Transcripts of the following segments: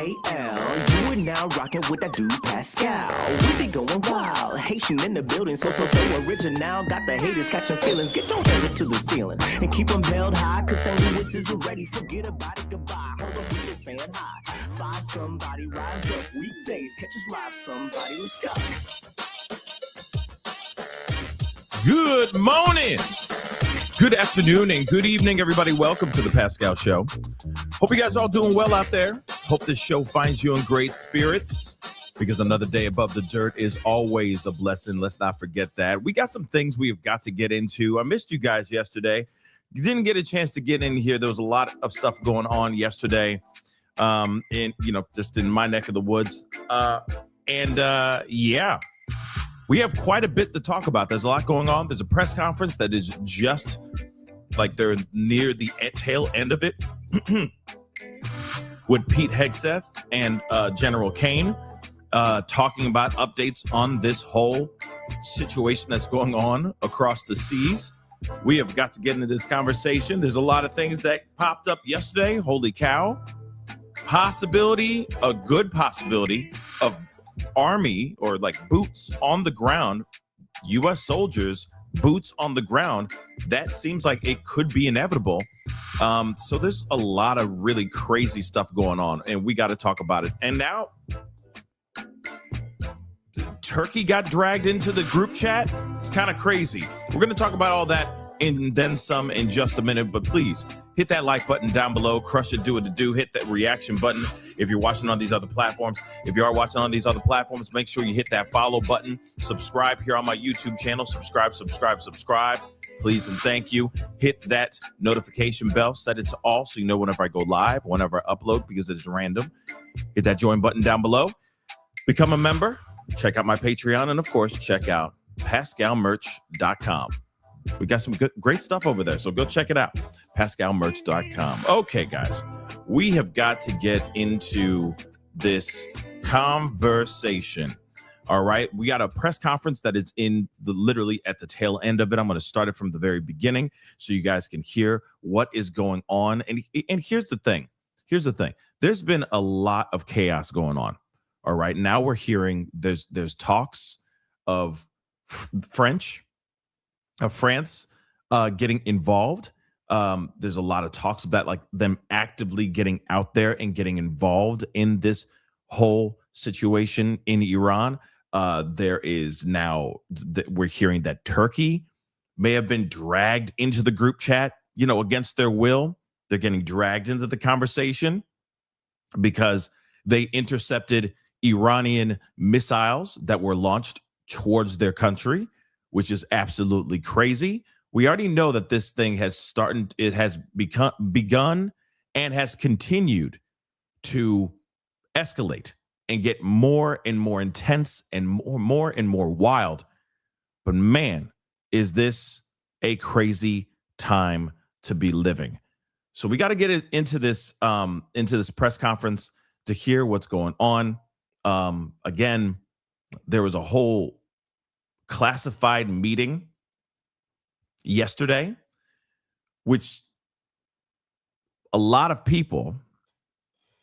You are now rocking with that dude Pascal. We be going wild, Haitian in the building, so original. Got the haters catching feelings. Get your hands up to the ceiling and keep them held high. Cause St. Louis is ready. Forget about it, goodbye. Hold on, we just saying hi. Five somebody, rise up. Weekdays, catch us live. Somebody, let's go. Good morning, good afternoon, and good evening, everybody. Welcome to the Pascal Show. Hope you guys are all doing well out there. Hope this show finds you in great spirits, because another day above the dirt is always a blessing. Let's not forget that. We got some things we have got to get into. I missed you guys yesterday. You didn't get a chance to get in here. There was a lot of stuff going on yesterday, just in my neck of the woods. Yeah. We have quite a bit to talk about. There's a lot going on. There's a press conference that is just like they're near the tail end of it with Pete Hegseth and General Kane talking about updates on this whole situation that's going on across the seas. We have got to get into this conversation. There's a lot of things that popped up yesterday. Holy cow. A good possibility of Army or like boots on the ground, U.S. soldiers, boots on the ground. That seems like it could be inevitable. So there's a lot of really crazy stuff going on, and we got to talk about it. And now Turkey got dragged into the group chat. It's kind of crazy. We're going to talk about all that and then some in just a minute, but please hit that like button down below, crush it, do it to do, hit that reaction button. If you're watching on these other platforms, make sure you hit that follow button, subscribe here on my YouTube channel, subscribe, please and thank you. Hit that notification bell, set it to all so you know whenever I go live, whenever I upload, because it's random. Hit that join button down below, become a member, check out my Patreon, and of course, check out pascalmerch.com. We got some great stuff over there, so go check it out, pascalmerch.com. Okay, guys, we have got to get into this conversation. All right, we got a press conference that is literally at the tail end of it. I'm going to start it from the very beginning so you guys can hear what is going on. And here's the thing. There's been a lot of chaos going on. All right, now we're hearing there's talks of France getting involved. There's a lot of talks of that, like them actively getting out there and getting involved in this whole situation in Iran. There is now we're hearing that Turkey may have been dragged into the group chat, against their will. They're getting dragged into the conversation because they intercepted Iranian missiles that were launched towards their country, which is absolutely crazy. We already know that this thing has begun and has continued to escalate and get more and more intense and more and more wild. But man, is this a crazy time to be living. So we got to get into this press conference to hear what's going on. Again, there was a whole classified meeting yesterday, which a lot of people,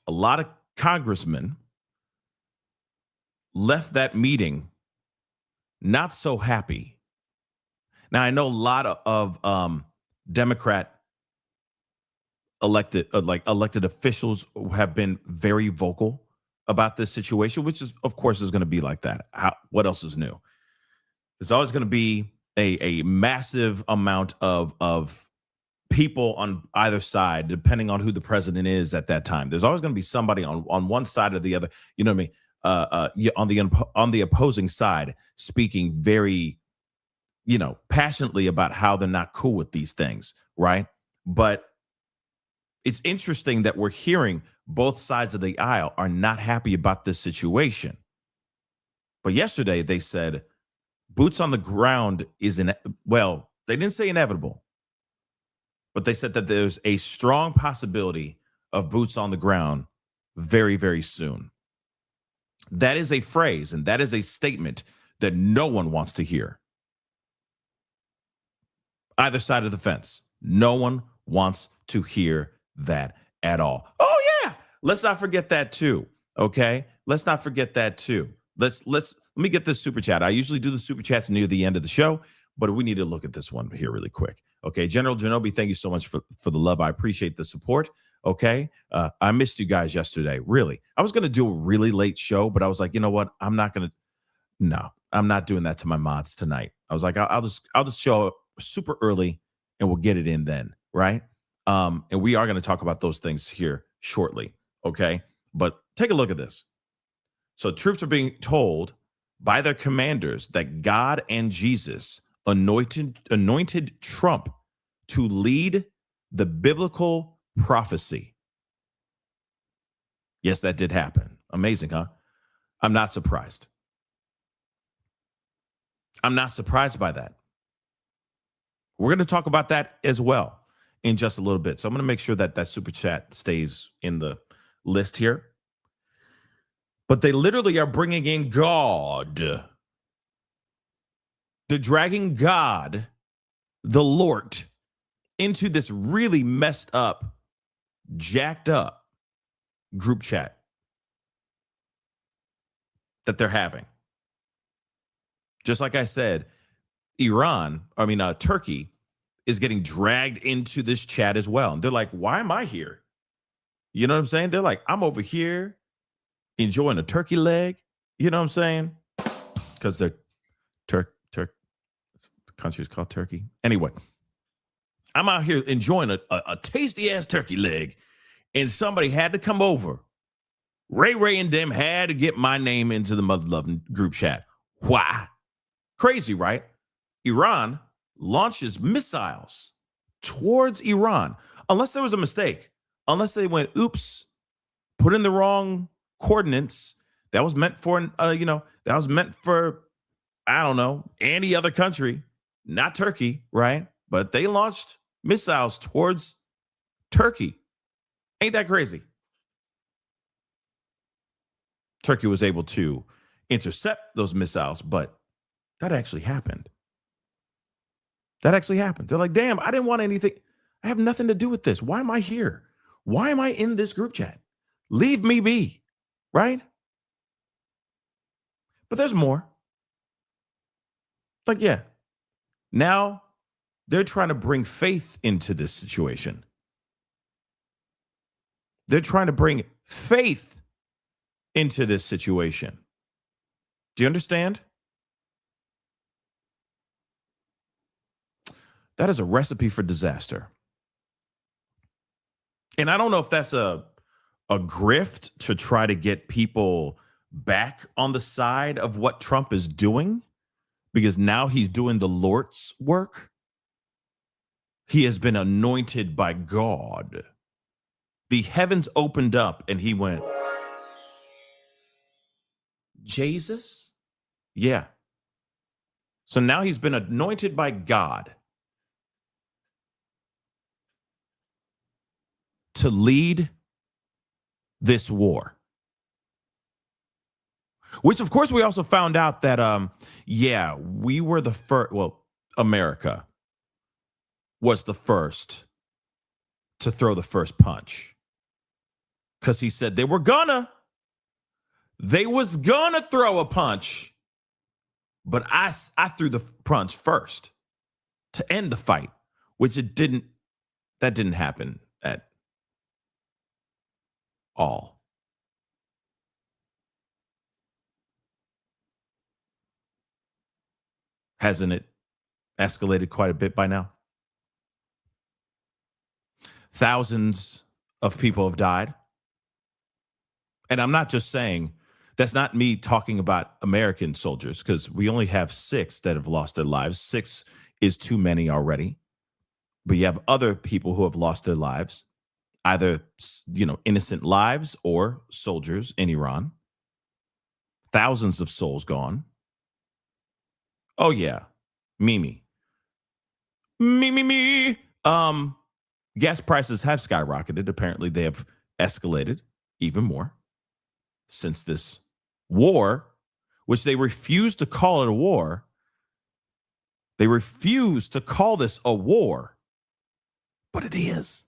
a lot of congressmen left that meeting not so happy. Now, I know a lot of Democrat elected officials have been very vocal about this situation, which is, of course, is going to be like that. What else is new? There's always going to be a massive amount of people on either side, depending on who the president is at that time. There's always going to be somebody on one side or the other, you know what I mean? On the opposing side, speaking very, passionately about how they're not cool with these things, right? But it's interesting that we're hearing both sides of the aisle are not happy about this situation. But yesterday they said boots on the ground is they didn't say inevitable, but they said that there's a strong possibility of boots on the ground very, very soon. That is a phrase and that is a statement that no one wants to hear. Either side of the fence. No one wants to hear that at all. Oh, yeah. Let's not forget that too. Okay. Let's not forget that too. Let me get this super chat. I usually do the super chats near the end of the show, but we need to look at this one here really quick. Okay. General Genobi, thank you so much for the love. I appreciate the support. Okay. I missed you guys yesterday. Really. I was going to do a really late show, but I was like, you know what? I'm not doing that to my mods tonight. I was like, I'll just show up super early and we'll get it in then. Right. And we are going to talk about those things here shortly. Okay. But take a look at this. So troops are being told by their commanders that God and Jesus anointed Trump to lead the biblical prophecy. Yes, that did happen. Amazing, huh? I'm not surprised. I'm not surprised by that. We're going to talk about that as well in just a little bit. So I'm going to make sure that that super chat stays in the list here. But they literally are bringing in God. They're dragging God, the Lord, into this really messed up, jacked up group chat that they're having. Just like I said, Turkey is getting dragged into this chat as well. And they're like, why am I here? You know what I'm saying? They're like, I'm over here enjoying a turkey leg. You know what I'm saying? Because they're the country is called Turkey. Anyway, I'm out here enjoying a tasty ass turkey leg, and somebody had to come over. Ray and them had to get my name into the mother loving group chat. Why? Crazy, right? Iran launches missiles towards Iran, unless there was a mistake, unless they went, oops, put in the wrong coordinates. That was meant for, I don't know, any other country, not Turkey, right? But they launched missiles towards Turkey. Ain't that crazy? Turkey was able to intercept those missiles, but that actually happened. That actually happened. They're like, damn, I didn't want anything. I have nothing to do with this. Why am I here? Why am I in this group chat? Leave me be, right? But there's more. Like, yeah, now they're trying to bring faith into this situation. They're trying to bring faith into this situation. Do you understand? That is a recipe for disaster. And I don't know if that's a grift to try to get people back on the side of what Trump is doing, because now he's doing the Lord's work. He has been anointed by God. The heavens opened up and he went, Jesus? Yeah. So now he's been anointed by God to lead this war. Which, of course, we also found out that, we were the first, America was the first to throw the first punch. Because he said they was gonna throw a punch, but I threw the punch first to end the fight, which that didn't happen at all. Hasn't it escalated quite a bit by now? Thousands of people have died. And I'm not just saying, that's not me talking about American soldiers, because we only have 6 that have lost their lives. 6 is too many already. But you have other people who have lost their lives, either, innocent lives or soldiers in Iran. Thousands of souls gone. Oh, yeah. Me. Gas prices have skyrocketed. Apparently, they have escalated even more since this war, which they refuse to call it a war. They refuse to call this a war, but it is.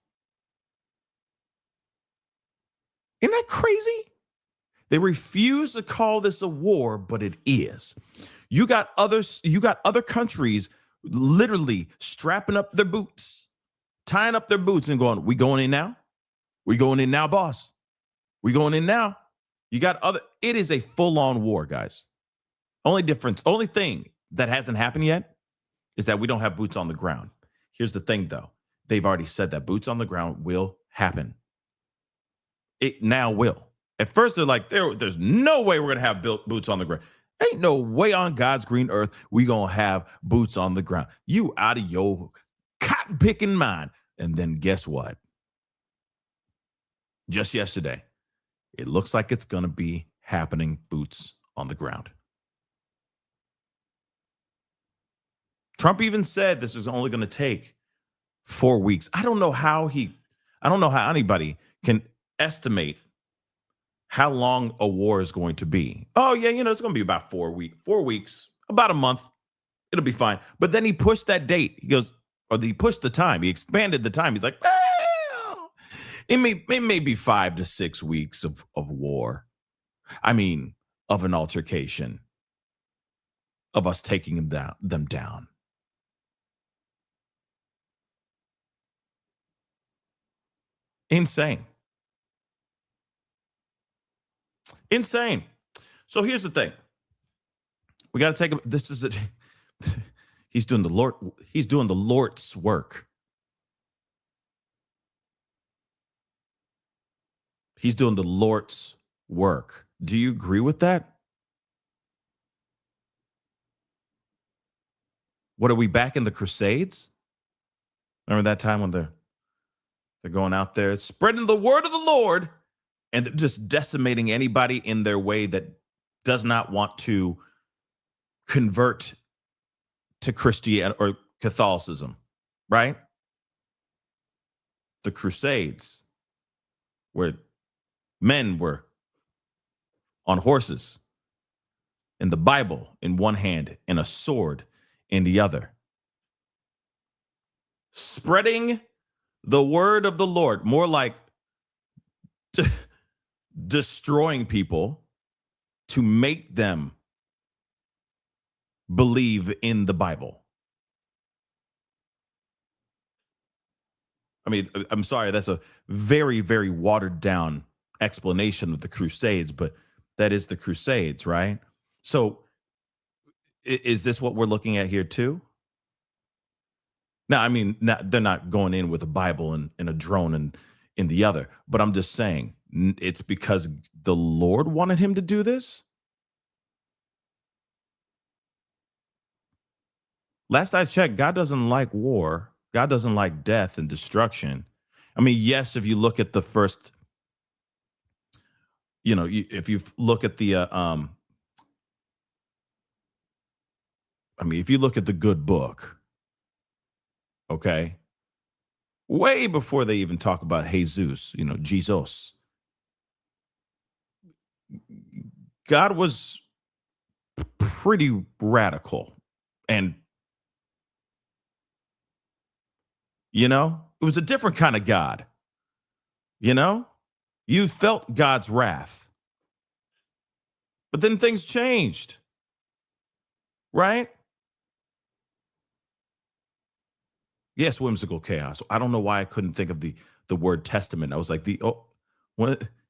Isn't that crazy? They refuse to call this a war, but it is. You got other countries literally strapping up their boots, tying up their boots and going, "We going in now? We going in now, boss? We going in now?" It is a full-on war, guys. Only thing that hasn't happened yet is that we don't have boots on the ground. Here's the thing, though. They've already said that boots on the ground will happen. It now will. At first, they're like, there's no way we're going to have boots on the ground. Ain't no way on God's green earth we going to have boots on the ground. You out of your cotton-picking mind. And then guess what? Just yesterday, it looks like it's going to be happening, boots on the ground. Trump even said this is only going to take 4 weeks. I don't know how anybody can estimate how long a war is going to be. Oh, yeah, it's going to be about 4 weeks, about a month. It'll be fine. But then he pushed that date. He pushed the time. He expanded the time. He's like, it may be 5 to 6 weeks of war. I mean, of an altercation, of us taking them down. Insane. So here's the thing. We got to take this is it. He's doing the Lord's work. He's doing the Lord's work. Do you agree with that? What, are we back in the Crusades? Remember that time when they're going out there spreading the word of the Lord and they're just decimating anybody in their way that does not want to convert to Christianity or Catholicism, right? The Crusades, where men were on horses and the Bible in one hand and a sword in the other, spreading the word of the Lord, more like destroying people to make them believe in the Bible. I mean, I'm sorry, that's a very, very watered down explanation of the Crusades, but that is the Crusades, right? So is this what we're looking at here too? Now, I mean, they're not going in with a Bible and a drone and in the other, but I'm just saying it's because the Lord wanted him to do this. Last I checked, God doesn't like war. God doesn't like death and destruction. I mean, yes, if you look at the first, if you look at the, if you look at the good book, okay, way before they even talk about Jesus, Jesus, God was pretty radical. And, it was a different kind of God. You felt God's wrath. But then things changed. Right? Yes, whimsical chaos. I don't know why I couldn't think of the word testament. I was like,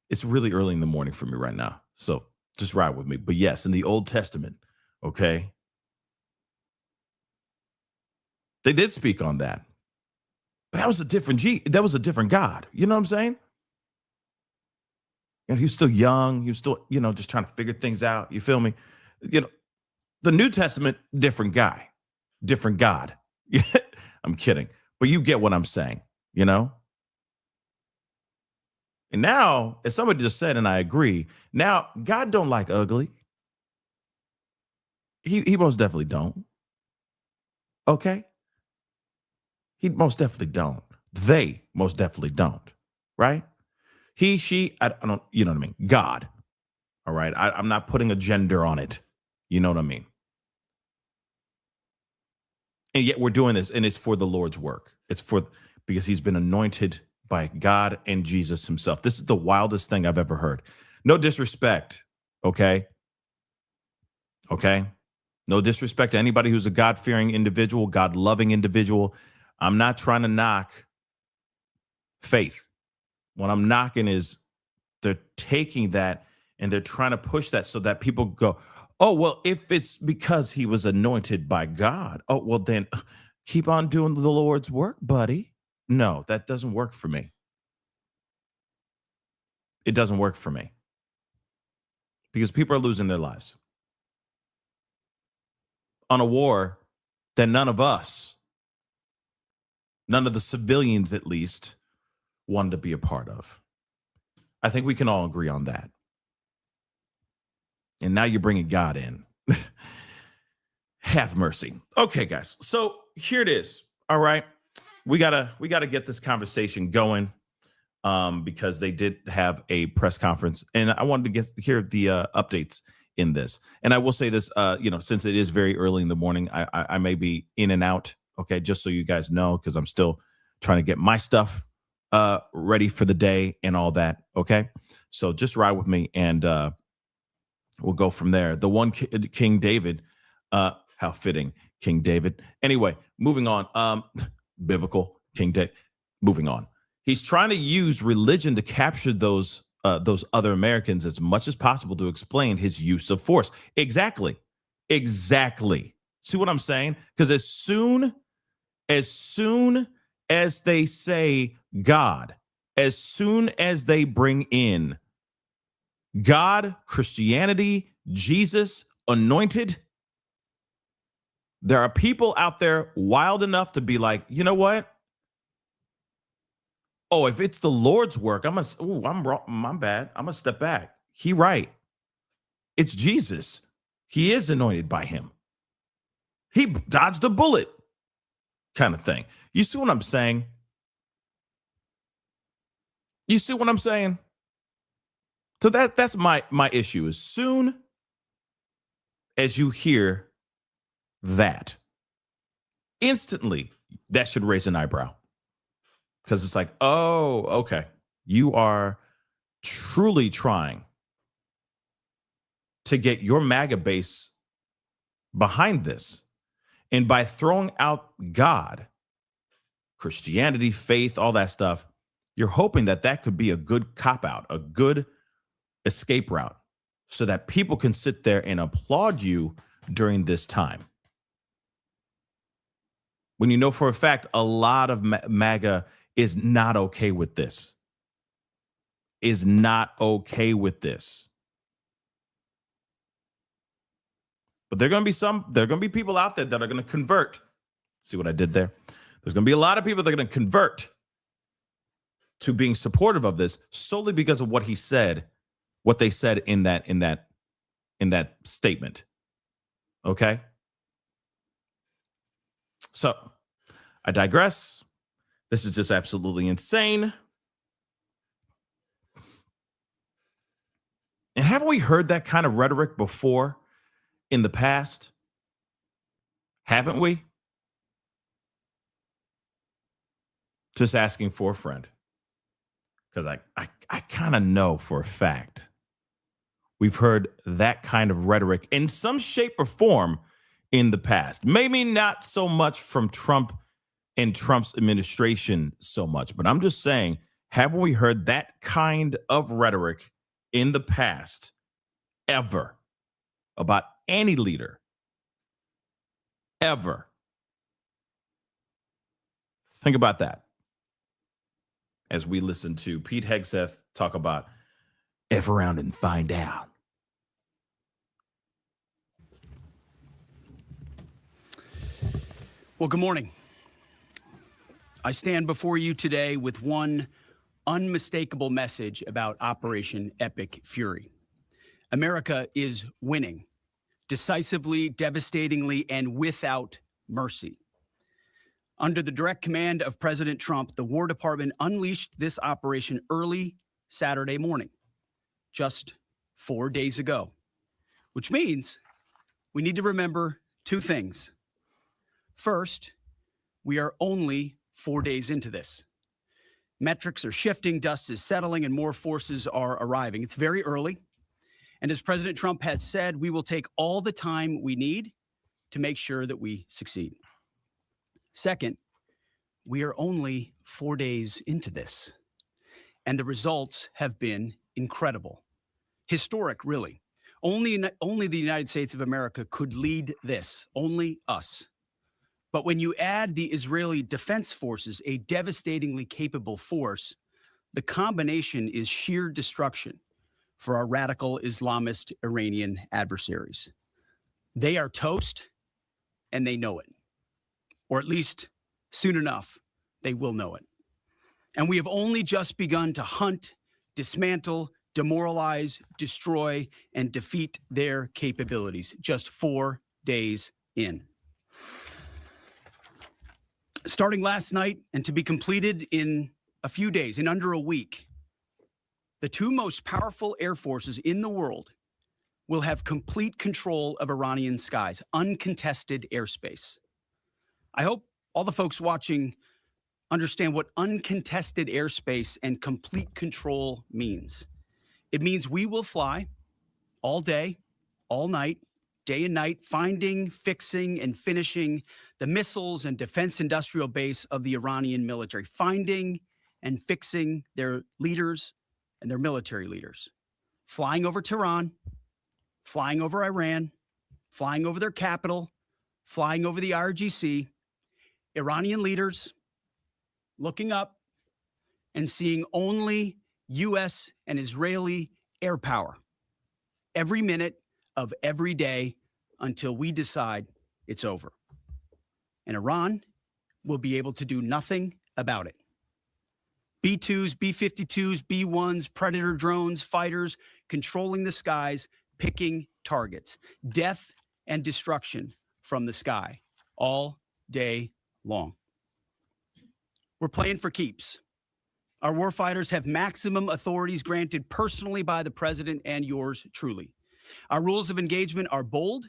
it's really early in the morning for me right now. So just ride with me. But yes, in the Old Testament, okay, they did speak on that. But that was a different God. You know what I'm saying? And he was still young. He was still, just trying to figure things out. You feel me? The New Testament, different guy, different God. I'm kidding. But you get what I'm saying, And now, as somebody just said, and I agree, now God don't like ugly. He most definitely don't. Okay? He most definitely don't. They most definitely don't. Right? He, she, I don't, you know what I mean? God. All right? I'm not putting a gender on it. You know what I mean? And yet we're doing this, and it's for the Lord's work. It's because he's been anointed by God and Jesus himself. This is the wildest thing I've ever heard. No disrespect, okay? Okay? No disrespect to anybody who's a God-fearing individual, God-loving individual. I'm not trying to knock faith. What I'm knocking is they're taking that and they're trying to push that so that people go, oh, well, if it's because he was anointed by God, oh, well, then keep on doing the Lord's work, buddy. No, that doesn't work for me. It doesn't work for me because people are losing their lives on a war that none of us, none of the civilians at least, wanted to be a part of. I think we can all agree on that. And now you're bringing God in. Have mercy. Okay, guys. So here it is. All right. We gotta get this conversation going because they did have a press conference, and I wanted to hear the updates in this. And I will say this, since it is very early in the morning, I may be in and out. Okay, just so you guys know, because I'm still trying to get my stuff ready for the day and all that. Okay, so just ride with me, and we'll go from there. The one King David, how fitting, King David. Anyway, moving on. Biblical King David. Moving on. He's trying to use religion to capture those other Americans as much as possible to explain his use of force. Exactly. See what I'm saying? Because as soon as they say God, as soon as they bring in God, Christianity, Jesus, anointed, there are people out there wild enough to be like, you know what? Oh, if it's the Lord's work, I'm wrong. I'm bad. I'm gonna step back. He right. It's Jesus. He is anointed by him. He dodged a bullet, kind of thing. You see what I'm saying? So that's my issue. As soon as you hear that, instantly that should raise an eyebrow. Because it's like, oh, okay. You are truly trying to get your MAGA base behind this. And by throwing out God, Christianity, faith, all that stuff, you're hoping that could be a good cop-out, a good escape route, so that people can sit there and applaud you during this time. When you know for a fact a lot of MAGA is not okay with this. But there are going to be people out there that are going to convert. See what I did there? There's going to be a lot of people that are going to convert to being supportive of this solely because of what they said in that statement. Okay? So, I digress. This is just absolutely insane. And haven't we heard that kind of rhetoric before in the past? Haven't we? Just asking for a friend. Because I kind of know for a fact we've heard that kind of rhetoric in some shape or form in the past. Maybe not so much from Trump and Trump's administration so much, but I'm just saying, haven't we heard that kind of rhetoric in the past ever about any leader? Ever? Think about that as we listen to Pete Hegseth talk about F around and find out. Well, good morning. I stand before you today with one unmistakable message about Operation Epic Fury. America is winning decisively, devastatingly, and without mercy. Under the direct command of President Trump, the War Department unleashed this operation early Saturday morning, just 4 days ago, which means we need to remember two things. First, we are only 4 days into this. Metrics are shifting, dust is settling, and more forces are arriving. It's very early. And as President Trump has said, we will take all the time we need to make sure that we succeed. Second, we are only 4 days into this, and the results have been incredible. Historic, really. Only the United States of America could lead this, only us. But when you add the Israeli Defense Forces, a devastatingly capable force, the combination is sheer destruction for our radical Islamist Iranian adversaries. They are toast, and they know it. Or at least soon enough, they will know it. And we have only just begun to hunt, dismantle, demoralize, destroy, and defeat their capabilities, just 4 days in. Starting last night and to be completed in a few days, in under a week, the two most powerful air forces in the world will have complete control of Iranian skies, uncontested airspace. I hope all the folks watching understand what uncontested airspace and complete control means. It means we will fly all day, all night, day and night, finding, fixing, and finishing the missiles and defense industrial base of the Iranian military, finding and fixing their leaders and their military leaders, flying over Tehran, flying over Iran, flying over their capital, flying over the IRGC, Iranian leaders looking up and seeing only U.S. and Israeli air power every minute of every day until we decide it's over. And Iran will be able to do nothing about it. B-2s, B-52s, B-1s, Predator drones, fighters, controlling the skies, picking targets, death and destruction from the sky all day long. We're playing for keeps. Our warfighters have maximum authorities granted personally by the president and yours truly. Our rules of engagement are bold,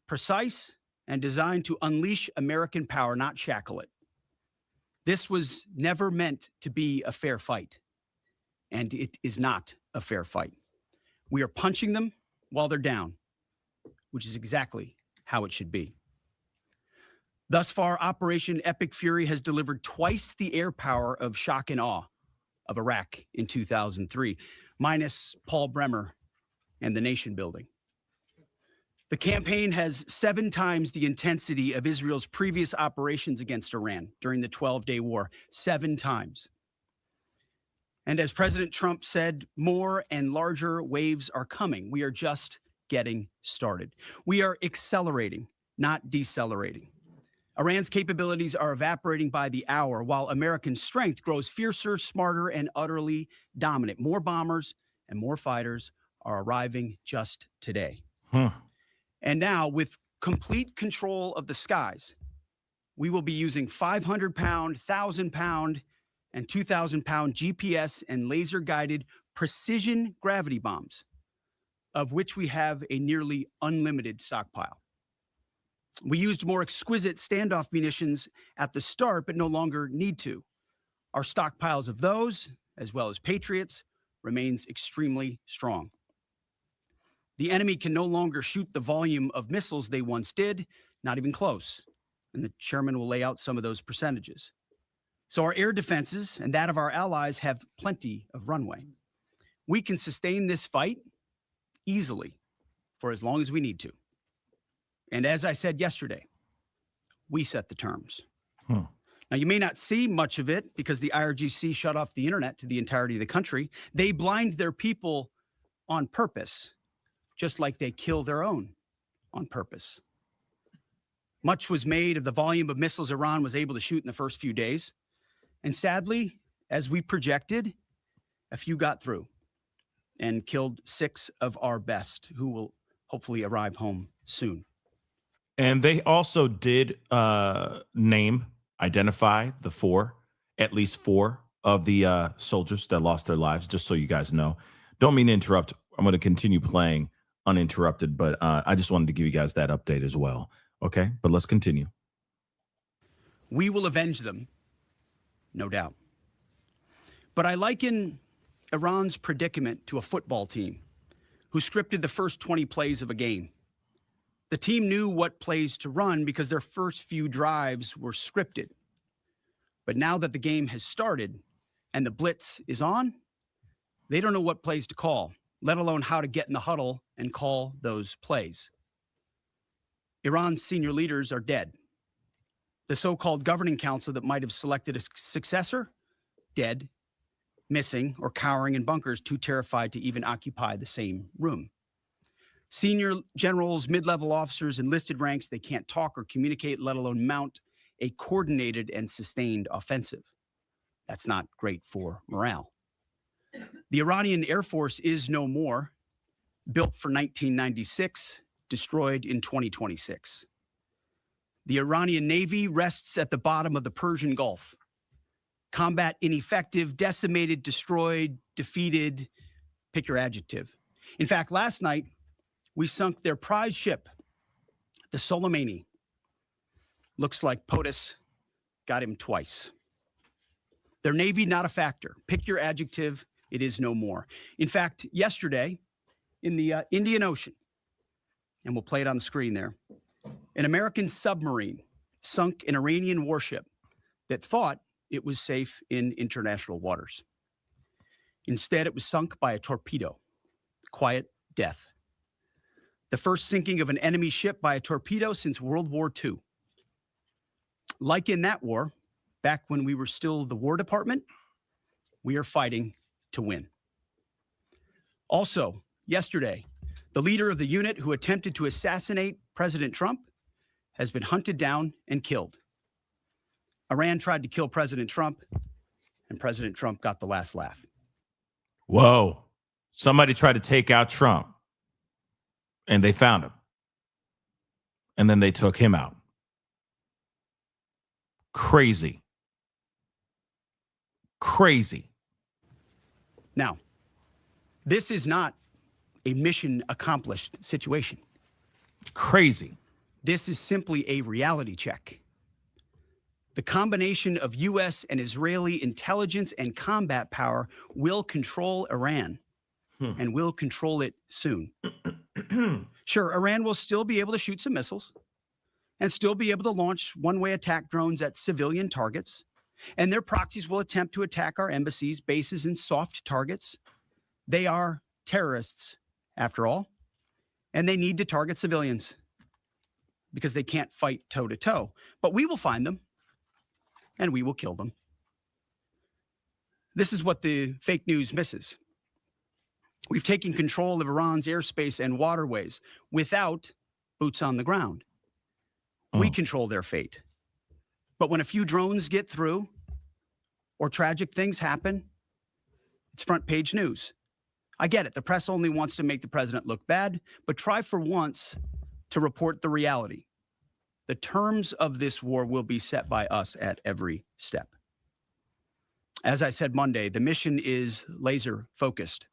precise, and designed to unleash American power, not shackle it. This was never meant to be a fair fight, and it is not a fair fight. We are punching them while they're down, which is exactly how it should be. Thus far, Operation Epic Fury has delivered twice the air power of shock and awe of Iraq in 2003, minus Paul Bremer and the nation building. The campaign has 7 times the intensity of Israel's previous operations against Iran during the 12-day war, 7 times. And as President Trump said, more and larger waves are coming. We are just getting started. We are accelerating, not decelerating. Iran's capabilities are evaporating by the hour, while American strength grows fiercer, smarter, and utterly dominant. More bombers and more fighters are arriving just today. And now, with complete control of the skies, we will be using 500-pound, 1,000-pound, and 2,000-pound GPS and laser-guided precision gravity bombs, of which we have a nearly unlimited stockpile. We used more exquisite standoff munitions at the start, but no longer need to. Our stockpiles of those, as well as Patriots, remains extremely strong. The enemy can no longer shoot the volume of missiles they once did, not even close. And the chairman will lay out some of those percentages. So our air defenses and that of our allies have plenty of runway. We can sustain this fight easily for as long as we need to. And as I said yesterday, we set the terms. Now, you may not see much of it because the IRGC shut off the internet to the entirety of the country. They blind their people on purpose, just like they kill their own on purpose. Much was made of the volume of missiles Iran was able to shoot in the first few days. And sadly, as we projected, a few got through and killed 6 of our best, who will hopefully arrive home soon. And they also did identify at least four of the soldiers that lost their lives, just so you guys know. Don't mean to interrupt. I'm going to continue playing uninterrupted, but I just wanted to give you guys that update as well. Okay, but let's continue. We will avenge them, no doubt. But I liken Iran's predicament to a football team who scripted the first 20 plays of a game. The team knew what plays to run because their first few drives were scripted. But now that the game has started and the blitz is on, they don't know what plays to call, let alone how to get in the huddle and call those plays. Iran's senior leaders are dead. The so-called governing council that might have selected a successor, dead, missing, or cowering in bunkers, too terrified to even occupy the same room. Senior generals, mid-level officers, enlisted ranks, they can't talk or communicate, let alone mount a coordinated and sustained offensive. That's not great for morale. The Iranian Air Force is no more, built for 1996, destroyed in 2026. The Iranian Navy rests at the bottom of the Persian Gulf. Combat ineffective, decimated, destroyed, defeated, pick your adjective. In fact, last night, we sunk their prize ship, the Soleimani. Looks like POTUS got him twice. Their Navy, not a factor. Pick your adjective, it is no more. In fact, yesterday, in the Indian Ocean, and we'll play it on the screen there, an American submarine sunk an Iranian warship that thought it was safe in international waters. Instead, it was sunk by a torpedo. Quiet death. The first sinking of an enemy ship by a torpedo since World War II. Like in that war, back when we were still the War Department, we are fighting to win. Also, yesterday, the leader of the unit who attempted to assassinate President Trump has been hunted down and killed. Iran tried to kill President Trump, and President Trump got the last laugh. Whoa. Somebody tried to take out Trump, and they found him. And then they took him out. Crazy. Crazy. Now, this is not a mission accomplished situation. Crazy. This is simply a reality check. The combination of U.S. and Israeli intelligence and combat power will control Iran and will control it soon. Sure, Iran will still be able to shoot some missiles and still be able to launch one-way attack drones at civilian targets. And their proxies will attempt to attack our embassies, bases, and soft targets. They are terrorists, after all, and they need to target civilians because they can't fight toe-to-toe. But we will find them, and we will kill them. This is what the fake news misses. We've taken control of Iran's airspace and waterways without boots on the ground. We control their fate. But when a few drones get through or tragic things happen, it's front page news. I get it. The press only wants to make the president look bad, but try for once to report the reality. The terms of this war will be set by us at every step. As I said Monday, the mission is laser focused.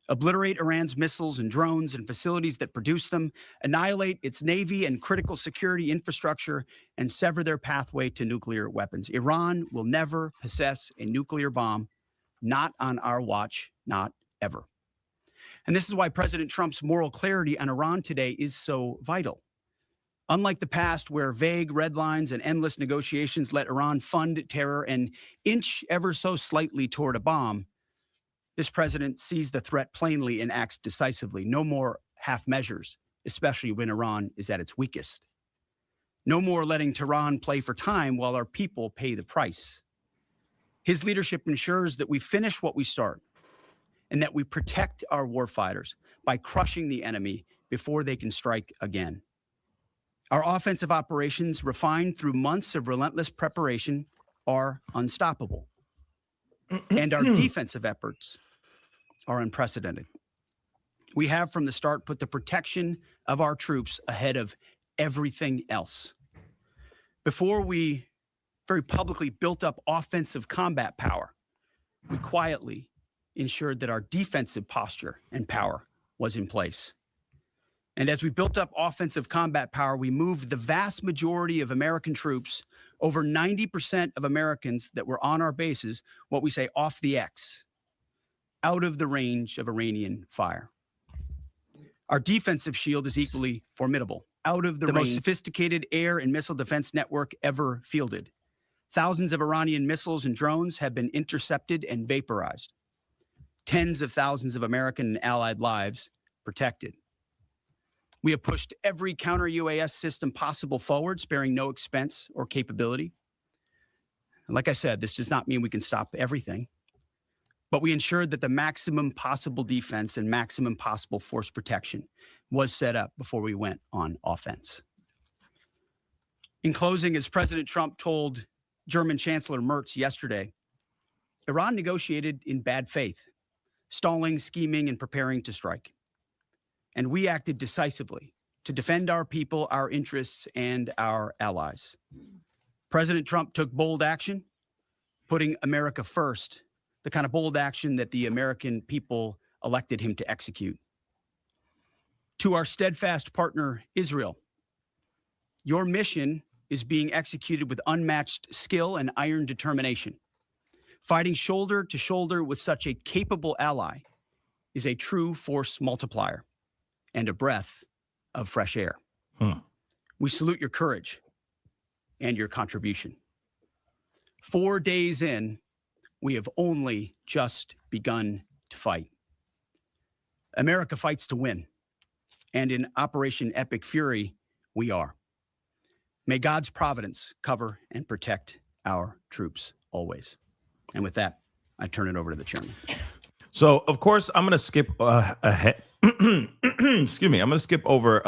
Obliterate Iran's missiles and drones and facilities that produce them, annihilate its navy and critical security infrastructure, and sever their pathway to nuclear weapons. Iran will never possess a nuclear bomb, not on our watch, not ever. And this is why President Trump's moral clarity on Iran today is so vital. Unlike the past, where vague red lines and endless negotiations let Iran fund terror and inch ever so slightly toward a bomb, this president sees the threat plainly and acts decisively. No more half measures, especially when Iran is at its weakest. No more letting Tehran play for time while our people pay the price. His leadership ensures that we finish what we start and that we protect our warfighters by crushing the enemy before they can strike again. Our offensive operations, refined through months of relentless preparation, are unstoppable. And our defensive efforts are unprecedented. We have from the start put the protection of our troops ahead of everything else. Before we very publicly built up offensive combat power, we quietly ensured that our defensive posture and power was in place. And as we built up offensive combat power, we moved the vast majority of American troops Over 90% of Americans that were on our bases, what we say off the X, out of the range of Iranian fire. Our defensive shield is equally formidable, out of the most sophisticated air and missile defense network ever fielded. Thousands of Iranian missiles and drones have been intercepted and vaporized. Tens of thousands of American and allied lives protected. We have pushed every counter-UAS system possible forward, sparing no expense or capability. And like I said, this does not mean we can stop everything, but we ensured that the maximum possible defense and maximum possible force protection was set up before we went on offense. In closing, as President Trump told German Chancellor Merz yesterday, Iran negotiated in bad faith, stalling, scheming, and preparing to strike. And we acted decisively to defend our people, our interests, and our allies. President Trump took bold action, putting America first, the kind of bold action that the American people elected him to execute. To our steadfast partner, Israel, your mission is being executed with unmatched skill and iron determination. Fighting shoulder to shoulder with such a capable ally is a true force multiplier and a breath of fresh air. We salute your courage and your contribution. 4 days in, we have only just begun to fight. America fights to win, and in Operation Epic Fury, we are. May God's providence cover and protect our troops always. And with that, I turn it over to the chairman. So, of course, I'm going to skip ahead. Excuse me. I'm going to skip over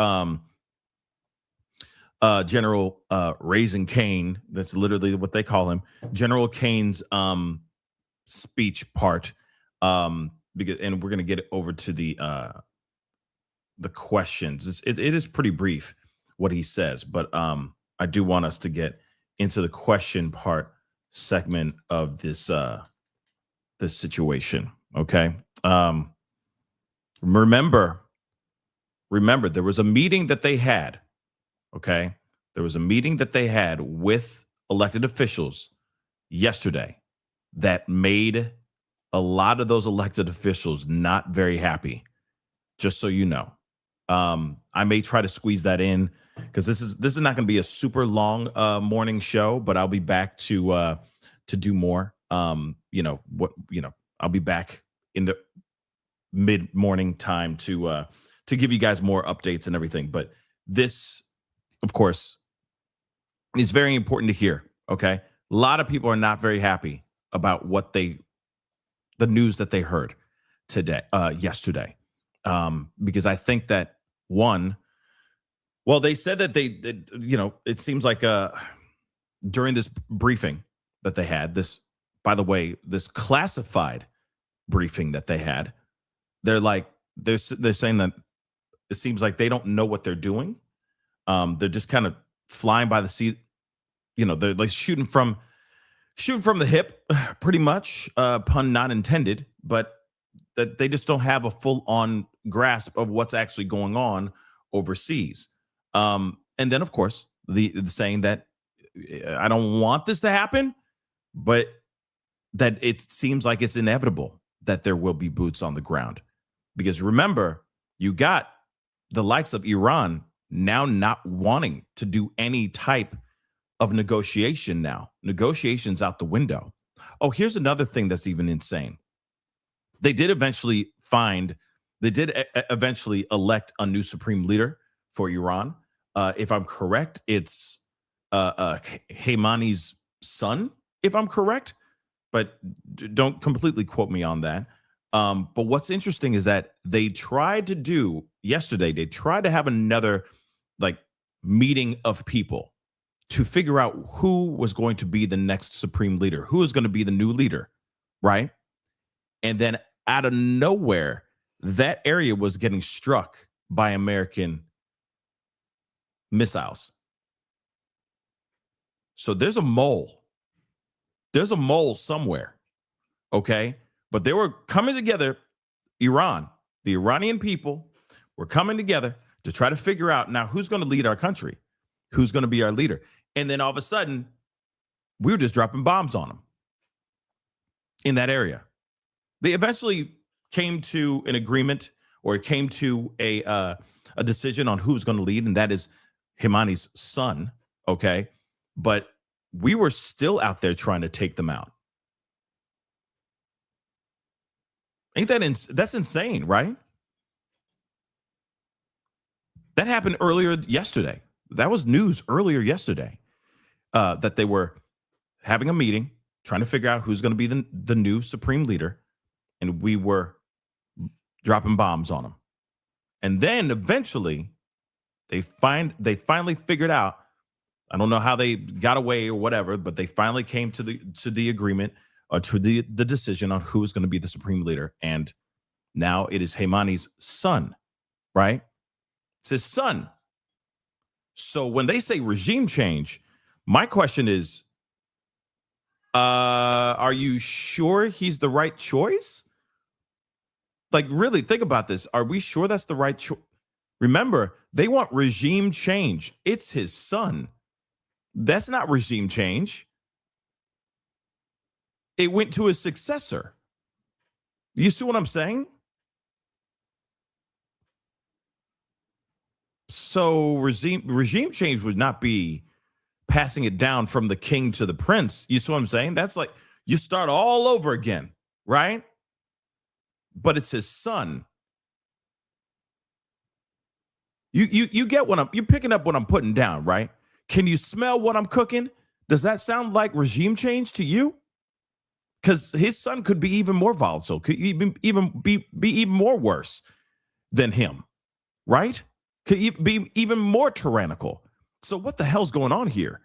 General Raising Cane. That's literally what they call him. General Kane's speech part, and we're going to get over to the questions. It is pretty brief what he says, but I do want us to get into the question part segment of this this situation. Okay. Remember, there was a meeting that they had. Okay. There was a meeting that they had with elected officials yesterday that made a lot of those elected officials not very happy. Just so you know, I may try to squeeze that in because this is not going to be a super long morning show, but I'll be back to do more. I'll be back in the mid-morning time to give you guys more updates and everything. But this, of course, is very important to hear. Okay, a lot of people are not very happy about the news that they heard yesterday, because I think that they said that it seems like during this briefing that they had, this classified briefing that they had, they're saying that it seems like they don't know what they're doing. They're just kind of flying by the seat. They're like shooting from the hip, pretty much, pun not intended, but that they just don't have a full-on grasp of what's actually going on overseas. And then, of course, the saying that I don't want this to happen, but that it seems like it's inevitable that there will be boots on the ground. Because remember, you got the likes of Iran now not wanting to do any type of negotiation now. Negotiations out the window. Oh, here's another thing that's even insane. They did eventually elect a new supreme leader for Iran. If I'm correct, it's Khamenei's son, if I'm correct, but don't completely quote me on that. But what's interesting is that they tried to have another meeting of people to figure out who was going to be the next supreme leader, who is going to be the new leader, right? And then out of nowhere, that area was getting struck by American missiles. So there's a mole. There's a mole somewhere, okay? But they were coming together, the Iranian people were coming together to try to figure out now who's going to lead our country, who's going to be our leader. And then all of a sudden, we were just dropping bombs on them in that area. They eventually came to an agreement, or came to a decision on who's going to lead, and that is Himani's son. Okay, but we were still out there trying to take them out. Ain't that that's insane, right? That happened earlier yesterday. That was news earlier yesterday, that they were having a meeting, trying to figure out who's going to be the new supreme leader, and we were dropping bombs on them. And then eventually, they finally figured out. I don't know how they got away or whatever, but they finally came to the agreement, or to the decision on who is going to be the supreme leader. And now it is Himani's son, right? It's his son. So when they say regime change, my question is, are you sure he's the right choice? Like, really think about this. Are we sure that's the right choice? Remember, they want regime change. It's his son. That's not regime change. It went to his successor. You see what I'm saying? So regime change would not be passing it down from the king to the prince. You see what I'm saying? That's like you start all over again, right? But it's his son. You get what you're picking up what I'm putting down, right? Can you smell what I'm cooking? Does that sound like regime change to you? Because his son could be even more volatile, could even be even more worse than him, right? Could be even more tyrannical. So what the hell's going on here?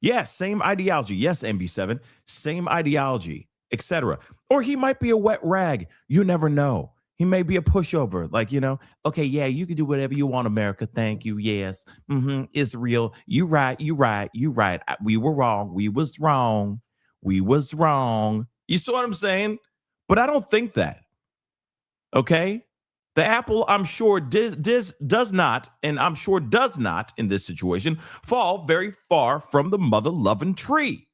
Yeah, same ideology. Yes, MB7, same ideology, etc. Or he might be a wet rag. You never know. He may be a pushover. Like, okay, yeah, you can do whatever you want, America. Thank you. Yes. Israel. You right. We were wrong. We was wrong. You see what I'm saying? But I don't think that. Okay? The apple, I'm sure, does not, and I'm sure does not, in this situation, fall very far from the mother-loving tree.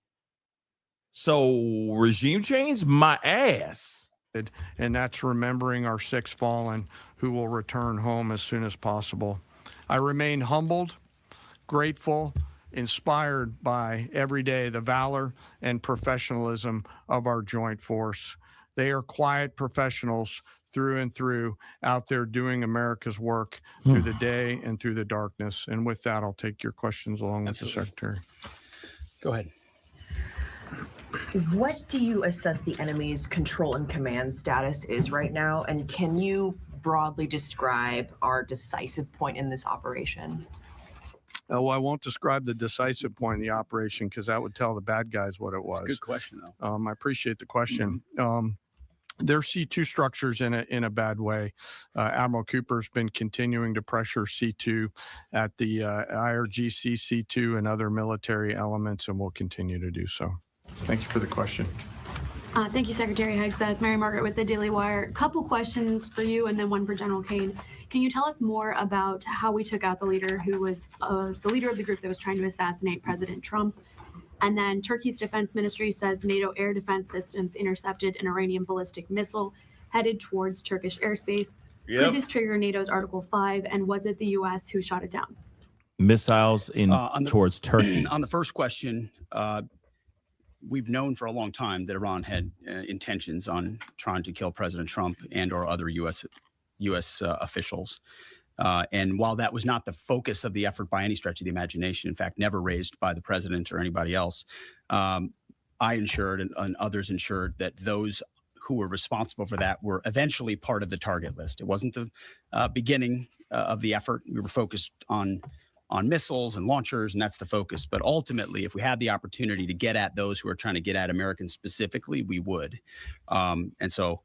So, regime change? My ass. And that's remembering our 6 fallen who will return home as soon as possible. I remain humbled, grateful, inspired by every day the valor and professionalism of our joint force. They are quiet professionals through and through, out there doing America's work through the day and through the darkness. And with that, I'll take your questions along with the Secretary. Go ahead. What do you assess the enemy's control and command status is right now? And can you broadly describe our decisive point in this operation? Well, I won't describe the decisive point in the operation because that would tell the bad guys what it was. That's a good question, though. I appreciate the question. Their C2 structures in a bad way. Admiral Cooper's been continuing to pressure C2 at the IRGC C2 and other military elements, and will continue to do so. Thank you for the question. Thank you, Secretary Hegseth. Mary Margaret with the Daily Wire. Couple questions for you and then one for General Kane. Can you tell us more about how we took out the leader who was the leader of the group that was trying to assassinate President Trump? And then Turkey's defense ministry says NATO air defense systems intercepted an Iranian ballistic missile headed towards Turkish airspace. Yep. Could this trigger NATO's Article 5? And was it the U.S. who shot it down? Missiles towards Turkey. On the first question, we've known for a long time that Iran had intentions on trying to kill President Trump and or other U.S. Officials. And while that was not the focus of the effort by any stretch of the imagination, in fact, never raised by the president or anybody else, I ensured and others ensured that those who were responsible for that were eventually part of the target list. It wasn't the beginning of the effort. We were focused on missiles and launchers, and that's the focus. But ultimately, if we had the opportunity to get at those who are trying to get at Americans specifically, we would. And so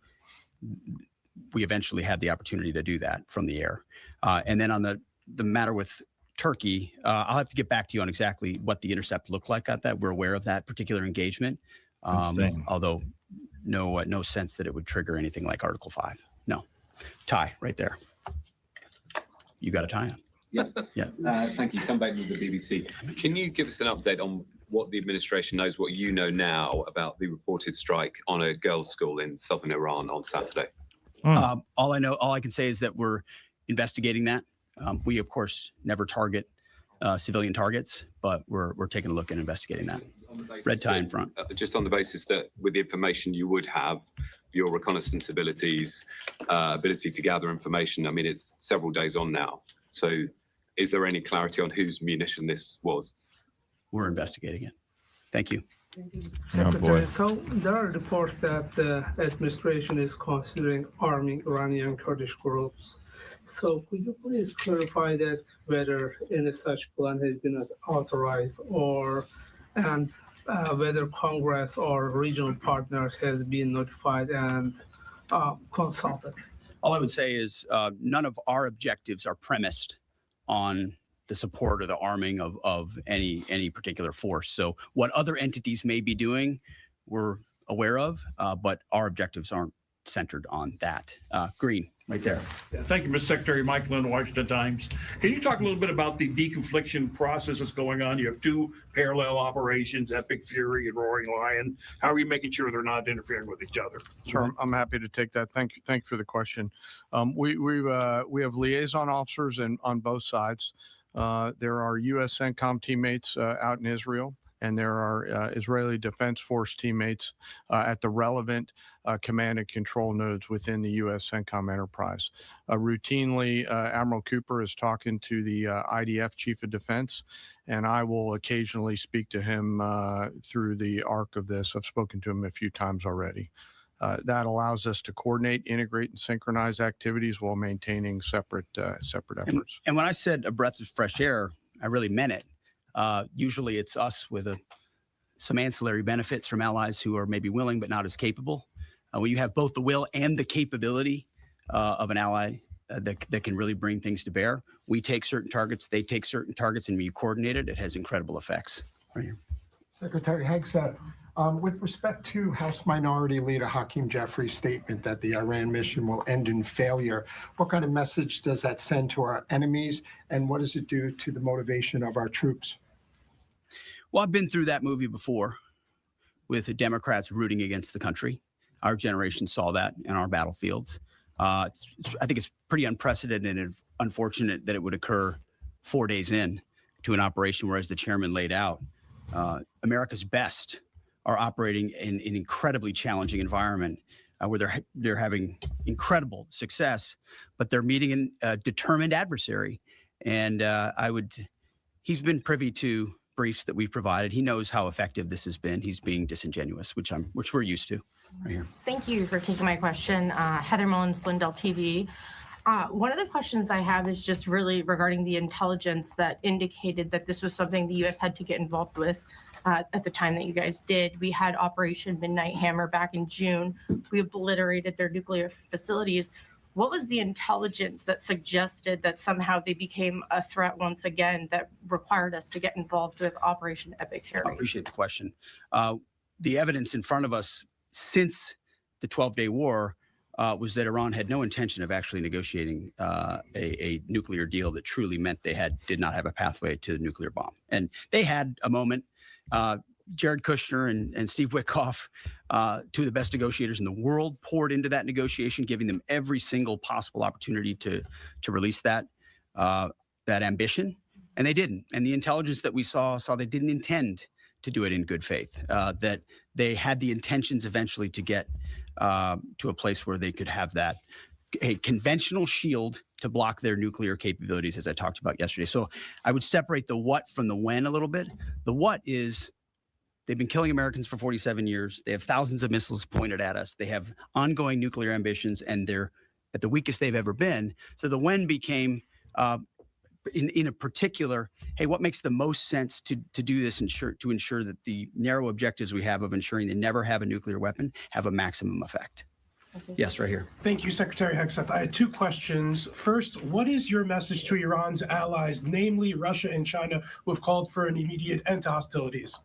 we eventually had the opportunity to do that from the air. And then on the matter with Turkey, I'll have to get back to you on exactly what the intercept looked like at that. We're aware of that particular engagement, although no sense that it would trigger anything like Article 5. No. Tie right there. You got a tie on. Yeah. Thank you. Come back with the BBC. Can you give us an update on what the administration knows, what you know now about the reported strike on a girls' school in southern Iran on Saturday. All I can say is that we're investigating that. We, of course, never target civilian targets, but we're taking a look and investigating that. Red tie in front. Just on the basis that with the information you would have, your reconnaissance abilities, ability to gather information, I mean, it's several days on now. So is there any clarity on whose munition this was? We're investigating it. Thank you. Secretary, so there are reports that the administration is considering arming Iranian Kurdish groups. So could you please clarify that whether any such plan has been authorized and whether Congress or regional partners has been notified and consulted? All I would say is none of our objectives are premised on the support or the arming of any particular force. So what other entities may be doing, we're aware of, but our objectives aren't centered on that. Green, right there. Thank you, Mr. Secretary. Mike Lynn, Washington Times. Can you talk a little bit about the deconfliction process that's going on? You have two parallel operations, Epic Fury and Roaring Lion. How are you making sure they're not interfering with each other? Sure, I'm happy to take that. Thank you for the question. We have liaison officers on both sides. There are U.S. CENTCOM teammates out in Israel, and there are Israeli Defense Force teammates at the relevant command and control nodes within the U.S. CENTCOM enterprise. Routinely, Admiral Cooper is talking to the IDF Chief of Defense, and I will occasionally speak to him through the arc of this. I've spoken to him a few times already. That allows us to coordinate, integrate, and synchronize activities while maintaining separate efforts. And when I said a breath of fresh air, I really meant it. Usually it's us with some ancillary benefits from allies who are maybe willing but not as capable. When you have both the will and the capability of an ally that can really bring things to bear, we take certain targets, they take certain targets, and we coordinate it. It has incredible effects. Right here. Secretary Hegseth, with respect to House Minority Leader Hakeem Jeffries' statement that the Iran mission will end in failure, what kind of message does that send to our enemies, and what does it do to the motivation of our troops? Well, I've been through that movie before with the Democrats rooting against the country. Our generation saw that in our battlefields. I think it's pretty unprecedented and unfortunate that it would occur 4 days in to an operation where, as the chairman laid out, America's best are operating in an incredibly challenging environment where they're having incredible success, but they're meeting a determined adversary. And he's been privy to briefs that we've provided. He knows how effective this has been. He's being disingenuous, which we're used to. Right here. Thank you for taking my question. Heather Mullins, Lindell TV. One of the questions I have is just really regarding the intelligence that indicated that this was something the U.S. had to get involved with at the time that you guys did. We had Operation Midnight Hammer back in June. We obliterated their nuclear facilities. What was the intelligence that suggested that somehow they became a threat once again that required us to get involved with Operation Epic Fury? I appreciate the question. The evidence in front of us since the 12-day war was that Iran had no intention of actually negotiating a nuclear deal that truly meant they did not have a pathway to the nuclear bomb. And they had a moment. Jared Kushner and Steve Witkoff, two of the best negotiators in the world, poured into that negotiation, giving them every single possible opportunity to release that ambition, and they didn't. And the intelligence that we saw they didn't intend to do it in good faith. That they had the intentions eventually to get to a place where they could have a conventional shield to block their nuclear capabilities, as I talked about yesterday. So I would separate the what from the when a little bit. The what is they've been killing Americans for 47 years. They have thousands of missiles pointed at us. They have ongoing nuclear ambitions, and they're at the weakest they've ever been. So the when became in a particular, hey, what makes the most sense to do this to ensure that the narrow objectives we have of ensuring they never have a nuclear weapon have a maximum effect? Yes, right here. Thank you, Secretary Hegseth. I had two questions. First, what is your message to Iran's allies, namely Russia and China, who have called for an immediate end to hostilities?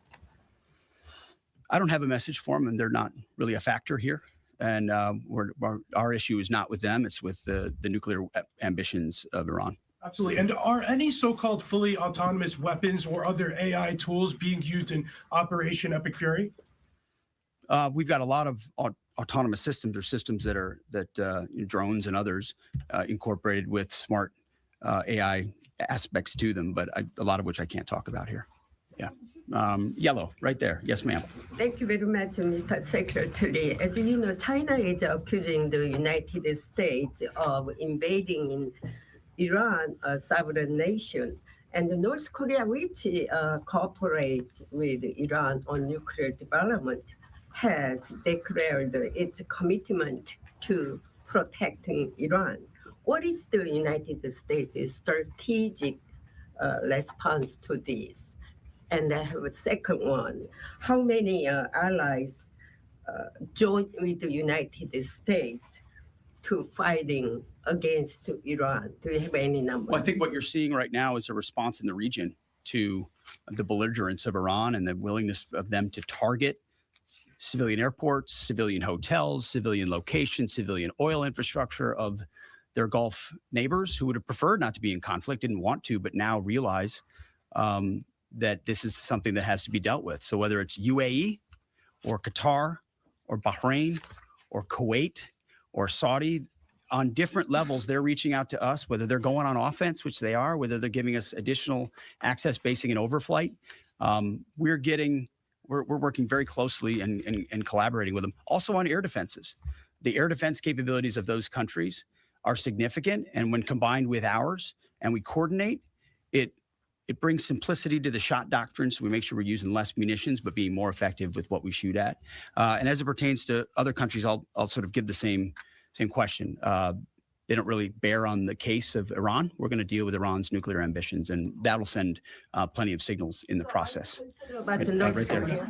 I don't have a message for them, and they're not really a factor here. And our issue is not with them. It's with the nuclear ambitions of Iran. Absolutely. And are any so-called fully autonomous weapons or other AI tools being used in Operation Epic Fury? We've got a lot of autonomous systems or systems that drones and others incorporated with smart AI aspects to them, but a lot of which I can't talk about here. Yeah. Yellow, right there. Yes, ma'am. Thank you very much, Mr. Secretary. As you know, China is accusing the United States of invading in Iran, a sovereign nation, and North Korea, which cooperate with Iran on nuclear development, has declared its commitment to protecting Iran. What is the United States' strategic response to this? And I have a second one. How many allies joined with the United States to fighting against Iran? Do you have any numbers? Well, I think what you're seeing right now is a response in the region to the belligerence of Iran and the willingness of them to target civilian airports, civilian hotels, civilian locations, civilian oil infrastructure of their Gulf neighbors who would have preferred not to be in conflict, didn't want to, but now realize that this is something that has to be dealt with. So whether it's UAE or Qatar or Bahrain or Kuwait or Saudi, on different levels, they're reaching out to us, whether they're going on offense, which they are, whether they're giving us additional access, basing and overflight. We're working very closely and collaborating with them. Also on air defenses. The air defense capabilities of those countries are significant. And when combined with ours and we coordinate, it brings simplicity to the shot doctrine. So we make sure we're using less munitions, but being more effective with what we shoot at. And as it pertains to other countries, I'll sort of give the same question. They don't really bear on the case of Iran. We're going to deal with Iran's nuclear ambitions, and that'll send plenty of signals in the process. Right there.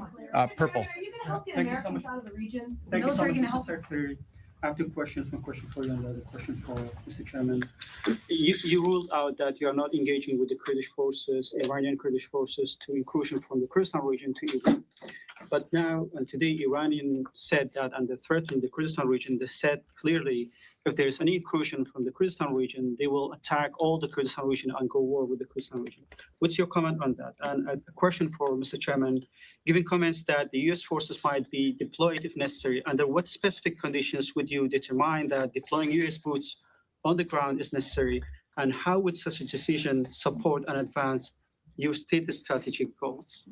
Purple. Are you going to help get Americans out of the region? The military going to help? Secretary, I have two questions. One question for you and the other question for Mr. Chairman. You ruled out that you are not engaging with the Kurdish forces, Iranian Kurdish forces, to incursion from the Kurdistan region to Iran. But now, and today, Iranian said that under threatening the Kurdistan region, they said clearly, if there is any incursion from the Kurdistan region, they will attack all the Kurdistan region and go war with the Kurdistan region. What's your comment on that? And a question for Mr. Chairman, given comments that the U.S. forces might be deployed if necessary, under what specific conditions would you determine that deploying U.S. boots on the ground is necessary? And how would such a decision support and advance your stated strategic goals?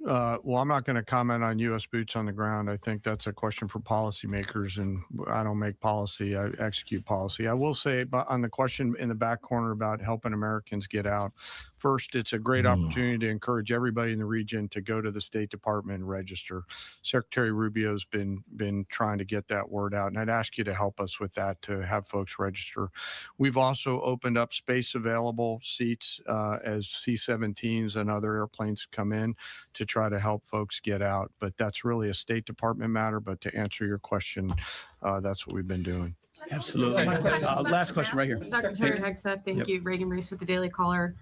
Well, I'm not going to comment on U.S. boots on the ground. I think that's a question for policymakers, and I don't make policy. I execute policy. I will say on the question in the back corner about helping Americans get out, first, it's a great opportunity to encourage everybody in the region to go to the State Department and register. Secretary Rubio's been trying to get that word out, and I'd ask you to help us with that, to have folks register. We've also opened up space available seats as C-17s and other airplanes come in to try to help folks get out. But that's really a State Department matter. But to answer your question, that's what we've been doing. Absolutely. Last question right here. Secretary Hegseth, thank you. Reagan Reese with the Daily Caller.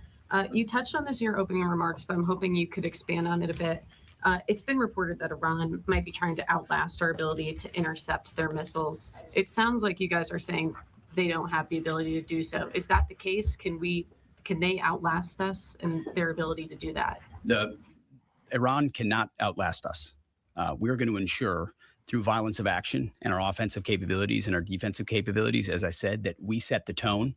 You touched on this in your opening remarks, but I'm hoping you could expand on it a bit. It's been reported that Iran might be trying to outlast our ability to intercept their missiles. It sounds like you guys are saying they don't have the ability to do so. Is that the case? Can they outlast us and their ability to do that? Iran cannot outlast us. We're going to ensure through violence of action and our offensive capabilities and our defensive capabilities, as I said, that we set the tone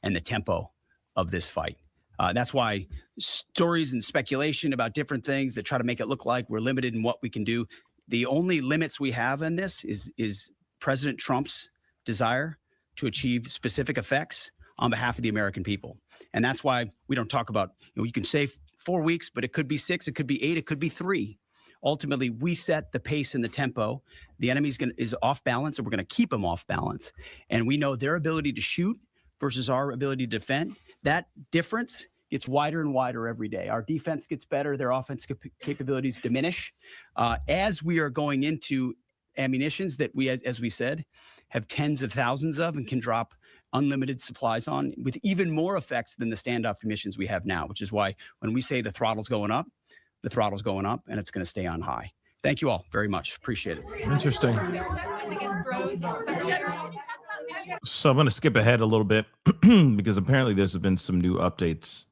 and the tempo of this fight. That's why stories and speculation about different things that try to make it look like we're limited in what we can do. The only limits we have in this is President Trump's desire to achieve specific effects on behalf of the American people. And that's why we don't talk about, you can say 4 weeks, but it could be 6, it could be 8, it could be 3. Ultimately, we set the pace and the tempo. The enemy is off balance, and we're going to keep them off balance. And we know their ability to shoot versus our ability to defend. That difference gets wider and wider every day. Our defense gets better. Their offense capabilities diminish. As we are going into ammunitions that we, as we said, have tens of thousands of and can drop unlimited supplies on with even more effects than the standoff munitions we have now, which is why when we say the throttle's going up, the throttle's going up and it's going to stay on high. Thank you all very much. Appreciate it. Interesting. So I'm going to skip ahead a little bit because apparently there's been some new updates.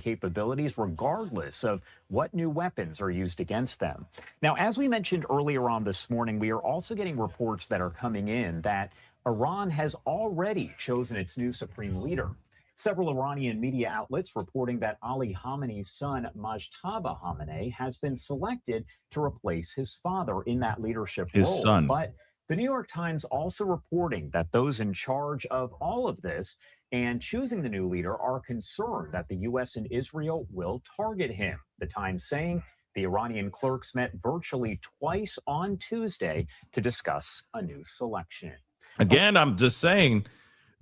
Capabilities regardless of what new weapons are used against them. Now, as we mentioned earlier on this morning, we are also getting reports that are coming in that Iran has already chosen its new supreme leader. Several Iranian media outlets reporting that Ali Khamenei's son, Mojtaba Khamenei, has been selected to replace his father in that leadership role. His son. But the New York Times also reporting that those in charge of all of this and choosing the new leader are concerned that the U.S. and Israel will target him. The Times saying the Iranian clerks met virtually twice on Tuesday to discuss a new selection. Again, I'm just saying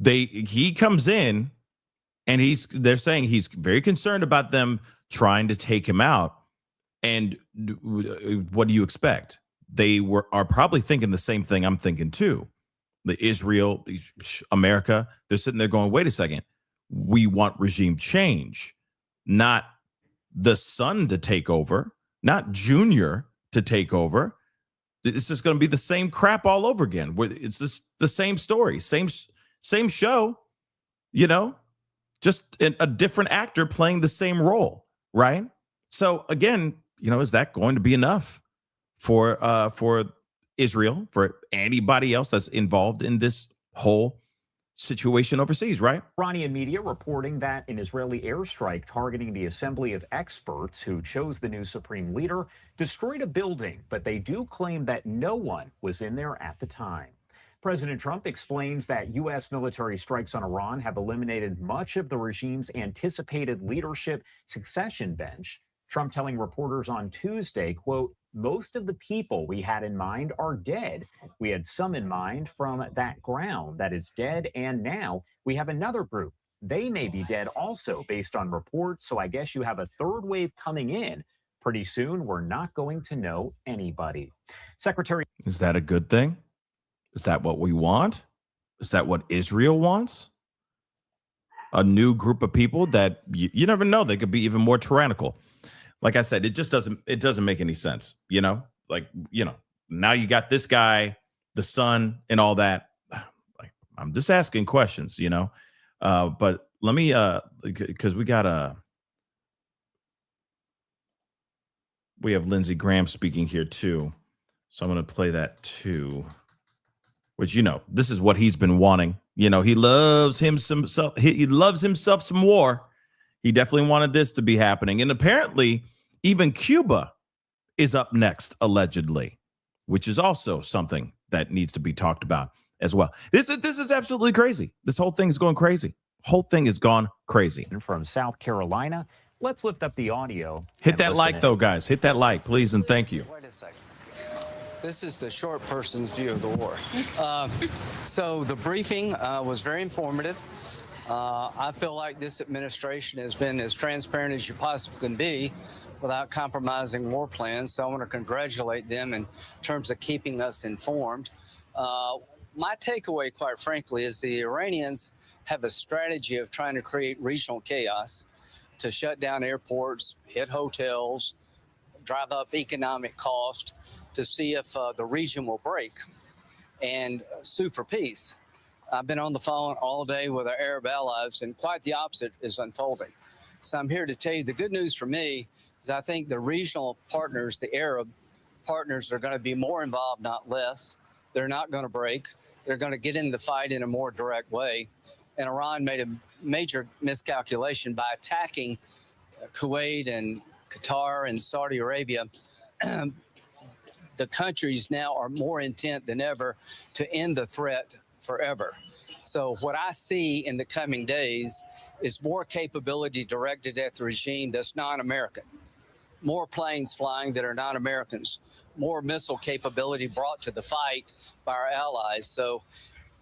he comes in and they're saying he's very concerned about them trying to take him out. And what do you expect? They are probably thinking the same thing I'm thinking too. The Israel, America, they're sitting there going, wait a second, we want regime change, not the son to take over, not Junior to take over. It's just going to be the same crap all over again. It's just the same story, same show, just a different actor playing the same role, right? So again, is that going to be enough for Israel, for anybody else that's involved in this whole situation overseas, right? Iranian media reporting that an Israeli airstrike targeting the assembly of experts who chose the new supreme leader destroyed a building, but they do claim that no one was in there at the time. President Trump explains that U.S. military strikes on Iran have eliminated much of the regime's anticipated leadership succession bench. Trump telling reporters on Tuesday, quote, most of the people we had in mind are dead. We had some in mind from that ground that is dead, and now we have another group. They may be dead also based on reports, so I guess you have a third wave coming in. Pretty soon, we're not going to know anybody. Secretary. Is that a good thing? Is that what we want? Is that what Israel wants? A new group of people that you never know, they could be even more tyrannical. Like I said, it doesn't make any sense, now you got this guy, the son and all that. I'm just asking questions, but let me, because we have Lindsey Graham speaking here too. So I'm going to play that too, which, this is what he's been wanting. He loves himself. He loves himself some war. He definitely wanted this to be happening. And apparently even Cuba is up next, allegedly, which is also something that needs to be talked about as well. This is absolutely crazy. This whole thing is going crazy. Whole thing has gone crazy. From South Carolina, let's lift up the audio. Hit that like, though, guys. Hit that like, please, and thank you. Wait a second. This is the short person's view of the war. So the briefing was very informative. I feel like this administration has been as transparent as you possibly can be without compromising war plans. So I want to congratulate them in terms of keeping us informed. My takeaway, quite frankly, is the Iranians have a strategy of trying to create regional chaos to shut down airports, hit hotels, drive up economic cost to see if the region will break and sue for peace. I've been on the phone all day with our Arab allies, and quite the opposite is unfolding. So I'm here to tell you the good news for me is I think the regional partners, the Arab partners, are going to be more involved, not less. They're not going to break. They're going to get in the fight in a more direct way. And Iran made a major miscalculation by attacking Kuwait and Qatar and Saudi Arabia. The countries now are more intent than ever to end the threat forever. So what I see in the coming days is more capability directed at the regime that's non-American, more planes flying that are non-Americans, more missile capability brought to the fight by our allies. So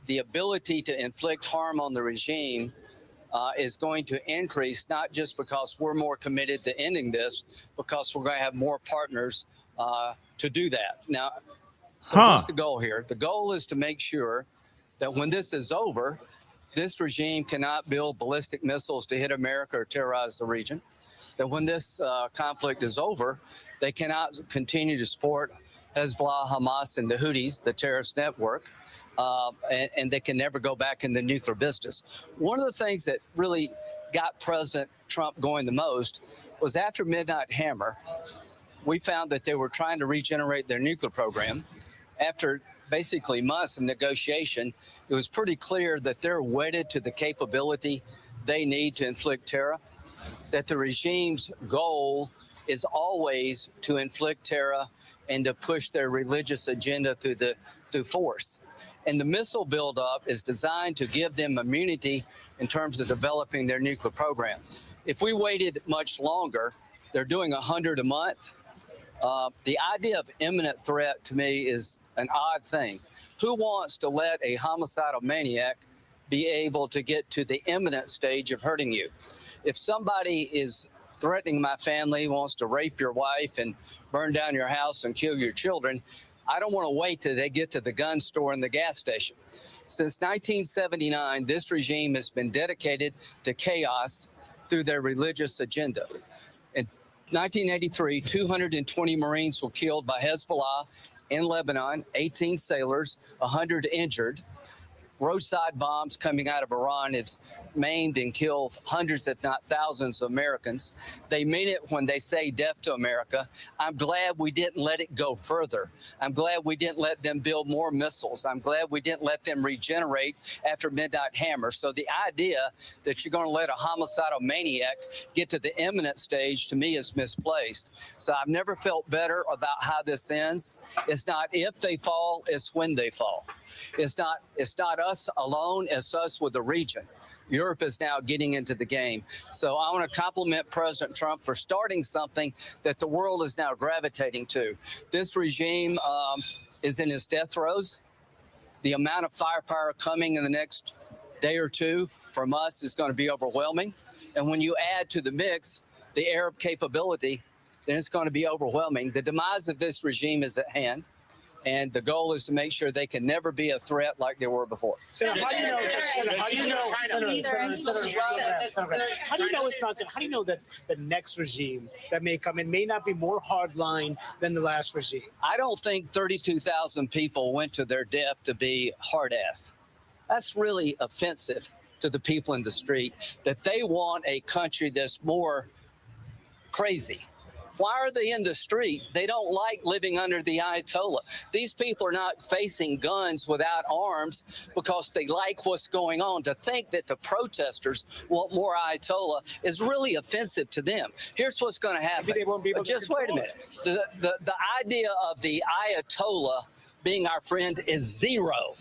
the ability to inflict harm on the regime is going to increase, not just because we're more committed to ending this, because we're going to have more partners to do that. Now, so what's the goal here? The goal is to make sure that when this is over, this regime cannot build ballistic missiles to hit America or terrorize the region. That when this conflict is over, they cannot continue to support Hezbollah, Hamas, and the Houthis, the terrorist network, and they can never go back in the nuclear business. One of the things that really got President Trump going the most was after Midnight Hammer, we found that they were trying to regenerate their nuclear program. After basically months of negotiation, it was pretty clear that they're wedded to the capability they need to inflict terror, that the regime's goal is always to inflict terror and to push their religious agenda through force. And the missile buildup is designed to give them immunity in terms of developing their nuclear program. If we waited much longer, they're doing 100 a month. The idea of imminent threat to me is an odd thing. Who wants to let a homicidal maniac be able to get to the imminent stage of hurting you? If somebody is threatening my family, wants to rape your wife and burn down your house and kill your children, I don't want to wait till they get to the gun store and the gas station. Since 1979, this regime has been dedicated to chaos through their religious agenda. In 1983, 220 Marines were killed by Hezbollah in Lebanon, 18 sailors, 100 injured. Roadside bombs coming out of Iran have maimed and killed hundreds, if not thousands, of Americans. They mean it when they say death to America. I'm glad we didn't let it go further. I'm glad we didn't let them build more missiles. I'm glad we didn't let them regenerate after Midnight Hammer. So the idea that you're going to let a homicidal maniac get to the imminent stage, to me, is misplaced. So I've never felt better about how this ends. It's not if they fall, it's when they fall. It's not us alone, it's us with the region. Europe is now getting into the game. So I want to compliment President Trump for starting something that the world is now gravitating to. This regime is in its death throes. The amount of firepower coming in the next day or two from us is going to be overwhelming. And when you add to the mix the Arab capability, then it's going to be overwhelming. The demise of this regime is at hand. And the goal is to make sure they can never be a threat like they were before. Senator, how do you know that the next regime that may come in may not be more hardline than the last regime? I don't think 32,000 people went to their death to be hard ass. That's really offensive to the people in the street, that they want a country that's more crazy. Why are they in the street? They don't like living under the Ayatollah. These people are not facing guns without arms because they like what's going on. To think that the protesters want more Ayatollah is really offensive to them. Here's what's going to happen. Maybe they won't be able to just wait a minute. The idea of the Ayatollah being our friend is zero.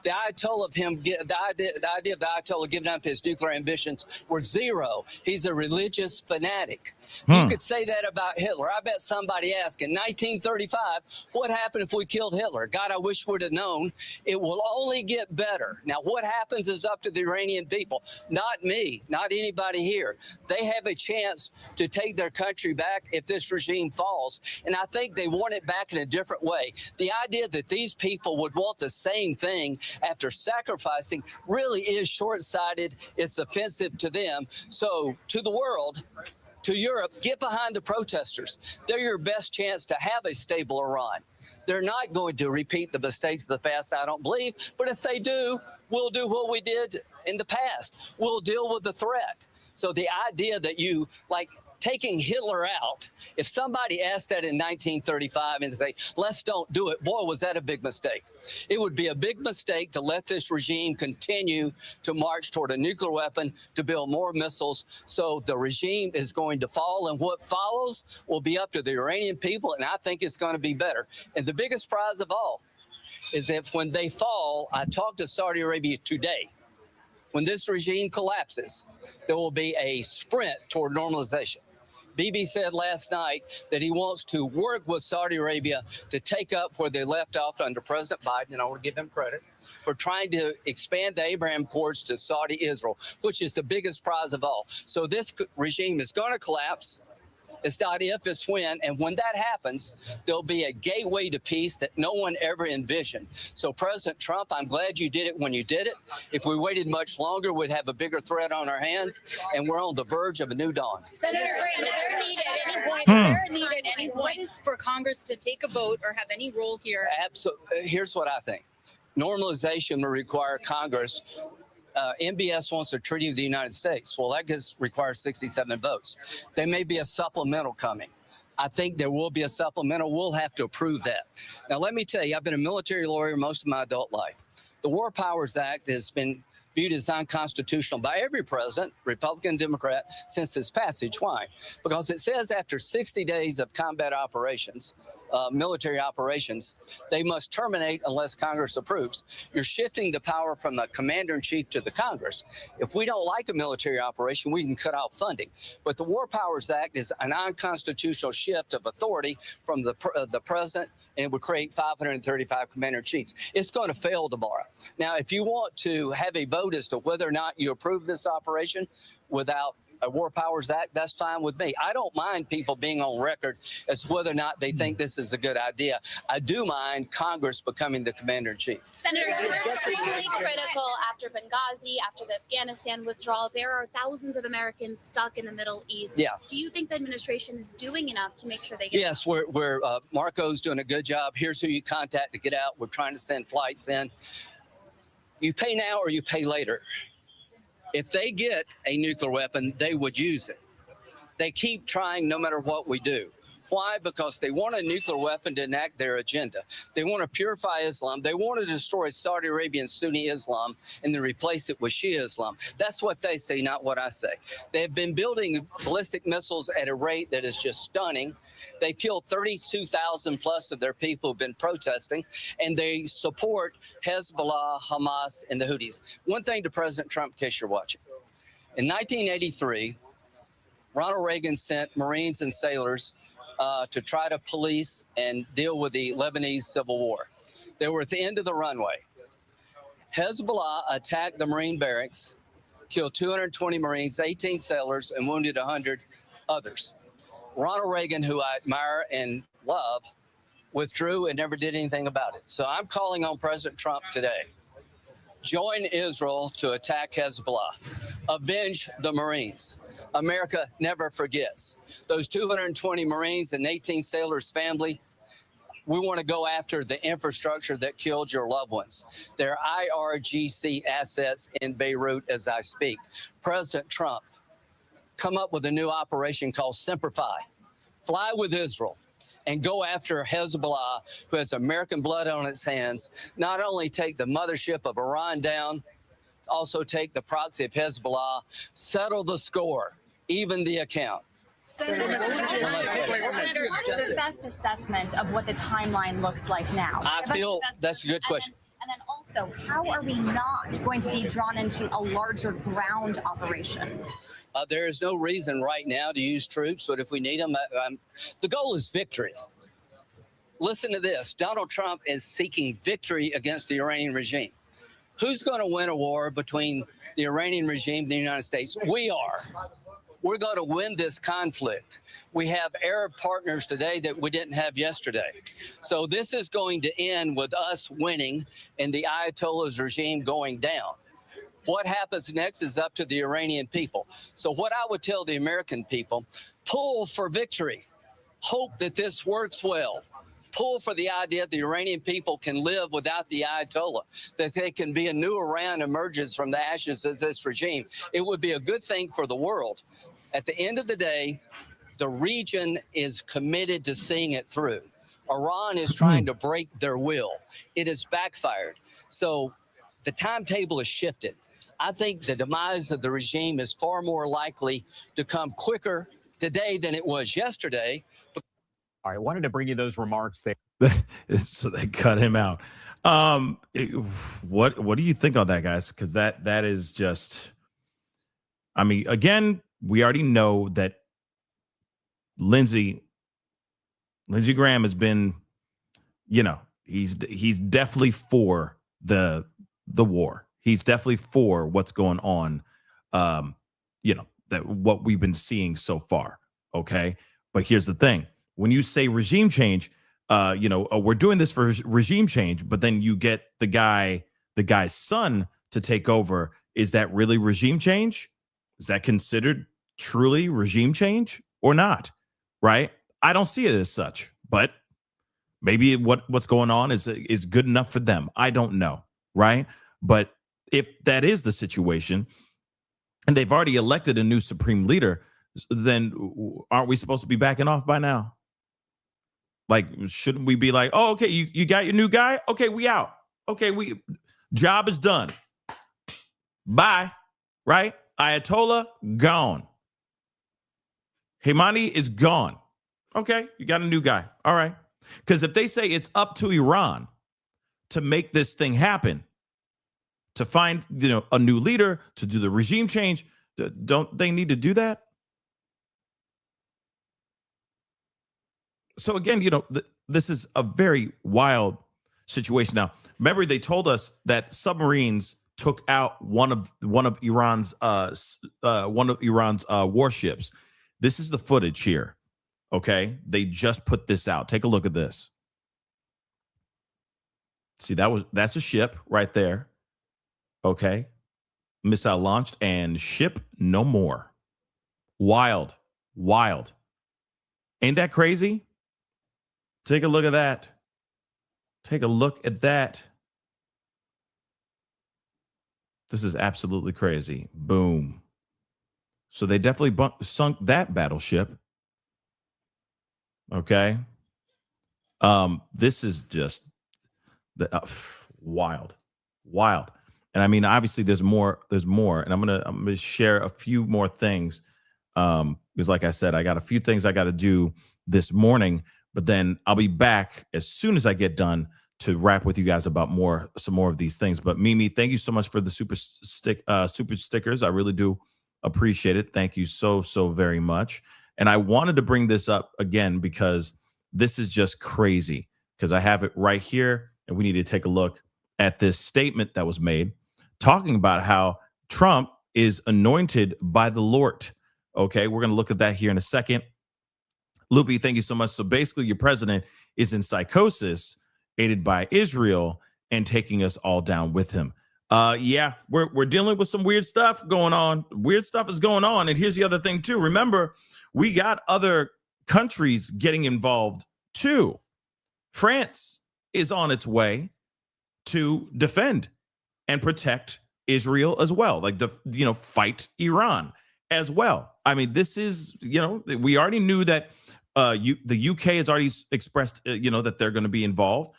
The idea of the Ayatollah giving up his nuclear ambitions were zero. He's a religious fanatic. You could say that about Hitler. I bet somebody asked in 1935, what happened if we killed Hitler? God, I wish we'd have known. It will only get better. Now, what happens is up to the Iranian people, not me, not anybody here. They have a chance to take their country back if this regime falls. And I think they want it back in a different way. The idea that these people would want the same thing after sacrificing really is short-sighted. It's offensive to them. So to the world, to Europe, get behind the protesters. They're your best chance to have a stable Iran. They're not going to repeat the mistakes of the past, I don't believe. But if they do, we'll do what we did in the past. We'll deal with the threat. So the idea that you, like, taking Hitler out, if somebody asked that in 1935 and say, let's don't do it, boy, was that a big mistake. It would be a big mistake to let this regime continue to march toward a nuclear weapon, to build more missiles. So the regime is going to fall, and what follows will be up to the Iranian people, and I think it's going to be better. And the biggest prize of all is that when they fall, I talked to Saudi Arabia today. When this regime collapses, there will be a sprint toward normalization. Bibi said last night that he wants to work with Saudi Arabia to take up where they left off under President Biden, and I want to give him credit for trying to expand the Abraham Accords to Saudi Israel, which is the biggest prize of all. So this regime is going to collapse. It's not if, it's when. And when that happens, there'll be a gateway to peace that no one ever envisioned. So President Trump, I'm glad you did it when you did it. If we waited much longer, we'd have a bigger threat on our hands, and we're on the verge of a new dawn. Senator, is there a need at any point for Congress to take a vote or have any role here? Absolutely. Here's what I think. Normalization will require Congress. MBS wants a treaty with the United States. Well, that requires 67 votes. There may be a supplemental coming. I think there will be a supplemental. We'll have to approve that. Now, let me tell you, I've been a military lawyer most of my adult life. The War Powers Act has been viewed as unconstitutional by every president, Republican, Democrat, since its passage. Why? Because it says after 60 days of combat operations, military operations, they must terminate unless Congress approves. You're shifting the power from the commander-in-chief to the Congress. If we don't like a military operation, we can cut off funding. But the War Powers Act is an unconstitutional shift of authority from the president, and it would create 535 commander-in-chiefs. It's going to fail tomorrow. Now, if you want to have a vote as to whether or not you approve this operation without a War Powers Act, that's fine with me. I don't mind people being on record as to whether or not they think this is a good idea. I do mind Congress becoming the commander-in-chief. Senator, you were extremely critical after Benghazi, after the Afghanistan withdrawal. There are thousands of Americans stuck in the Middle East. Yeah. Do you think the administration is doing enough to make sure they get Yes, we're Marco's doing a good job. Here's who you contact to get out. We're trying to send flights in. You pay now or you pay later. If they get a nuclear weapon, they would use it. They keep trying no matter what we do. Why? Because they want a nuclear weapon to enact their agenda. They want to purify Islam. They want to destroy Saudi Arabia and Sunni Islam and then replace it with Shia Islam. That's what they say, not what I say. They have been building ballistic missiles at a rate that is just stunning. They killed 32,000 plus of their people who've been protesting, and they support Hezbollah, Hamas, and the Houthis. One thing to President Trump, in case you're watching. In 1983, Ronald Reagan sent Marines and sailors to try to police and deal with the Lebanese civil war. They were at the end of the runway. Hezbollah attacked the Marine barracks, killed 220 Marines, 18 sailors, and wounded 100 others. Ronald Reagan, who I admire and love, withdrew and never did anything about it. So I'm calling on President Trump today. Join Israel to attack Hezbollah. Avenge the Marines. America never forgets. Those 220 Marines and 18 sailors' families, we want to go after the infrastructure that killed your loved ones. There are IRGC assets in Beirut as I speak. President Trump, come up with a new operation called Simplify. Fly with Israel and go after Hezbollah, who has American blood on its hands. Not only take the mothership of Iran down, also take the proxy of Hezbollah, settle the score, even the account. Senator, what is your best assessment of what the timeline looks like now? I feel that's a good question. And then also, how are we not going to be drawn into a larger ground operation? There is no reason right now to use troops, but if we need them, the goal is victory. Listen to this. Donald Trump is seeking victory against the Iranian regime. Who's going to win a war between the Iranian regime and the United States? We are. We're going to win this conflict. We have Arab partners today that we didn't have yesterday. So this is going to end with us winning and the Ayatollah's regime going down. What happens next is up to the Iranian people. So what I would tell the American people, pull for victory. Hope that this works well. Pull for the idea that the Iranian people can live without the Ayatollah, that they can be a new Iran emerges from the ashes of this regime. It would be a good thing for the world. At the end of the day, the region is committed to seeing it through. Iran is trying to break their will. It has backfired. So the timetable has shifted. I think the demise of the regime is far more likely to come quicker today than it was yesterday. All right, I wanted to bring you those remarks there. So they cut him out. What do you think on that, guys? Because that is just, I mean, again, we already know that Lindsey Graham has been, you know, he's definitely for the war. He's definitely for what's going on, you know, that what we've been seeing so far. Okay. But here's the thing. When you say regime change, we're doing this for regime change, but then you get the guy's son to take over. Is that really regime change? Is that considered truly regime change or not? Right? I don't see it as such, but maybe what's going on is good enough for them. I don't know. Right? But if that is the situation, and they've already elected a new supreme leader, then aren't we supposed to be backing off by now? Like, shouldn't we be like, oh, okay, you got your new guy? Okay, we out. Okay, job is done. Bye. Right? Ayatollah, gone. Khamenei is gone. Okay, you got a new guy. All right. Because if they say it's up to Iran to make this thing happen, to find a new leader, to do the regime change, don't they need to do that? So again, this is a very wild situation. Now, remember they told us that submarines took out one of Iran's warships. This is the footage here. Okay, they just put this out. Take a look at this. See, that's a ship right there. Okay, missile launched and ship no more. Wild. Ain't that crazy? Take a look at that. Take a look at that. This is absolutely crazy. Boom. So they definitely sunk that battleship. Okay. This is just wild. And I mean, obviously there's more, and I'm going to share a few more things. Because like I said, I got a few things I got to do this morning, but then I'll be back as soon as I get done to wrap with you guys about some more of these things. But Mimi, thank you so much for the super stickers. I really do appreciate it. Thank you so very much. And I wanted to bring this up again because this is just crazy, because I have it right here and we need to take a look at this statement that was made talking about how Trump is anointed by the Lord. Okay, we're going to look at that here in a second. Loopy, thank you so much. So basically, your president is in psychosis, aided by Israel, and taking us all down with him. Yeah, we're dealing with some weird stuff going on. Weird stuff is going on. And here's the other thing, too. Remember, we got other countries getting involved, too. France is on its way to defend and protect Israel as well. Like, fight Iran as well. I mean, this is, we already knew that the UK has already expressed, that they're going to be involved.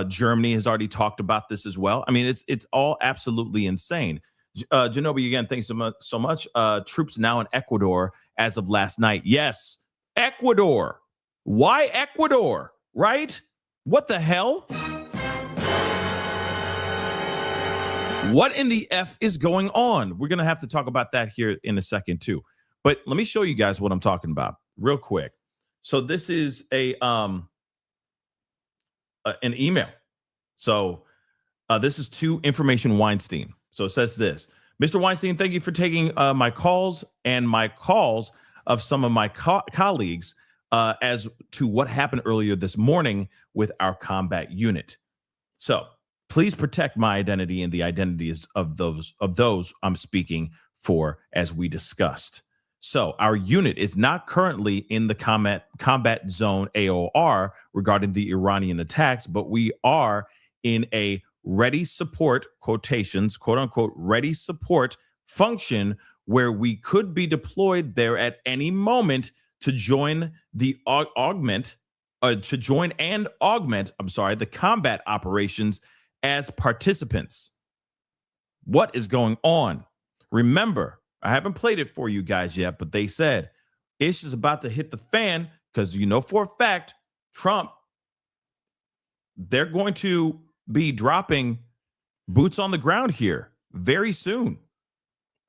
Germany has already talked about this as well. I mean, it's all absolutely insane. Genobi, again, thanks so much. Troops now in Ecuador as of last night. Yes, Ecuador. Why Ecuador? Right? What the hell? What in the F is going on? We're going to have to talk about that here in a second, too. But let me show you guys what I'm talking about real quick. So this is an email. So this is to Information Weinstein. So it says this: Mr. Weinstein, thank you for taking my calls and my calls of some of my colleagues as to what happened earlier this morning with our combat unit. So please protect my identity and the identities of those I'm speaking for, as we discussed. So our unit is not currently in the combat zone AOR regarding the Iranian attacks, but we are in a ready support, quotations, quote unquote, ready support function where we could be deployed there at any moment to join the augment the combat operations as participants. What is going on? Remember, I haven't played it for you guys yet, but they said Ish is about to hit the fan because for a fact, Trump, they're going to be dropping boots on the ground here very soon.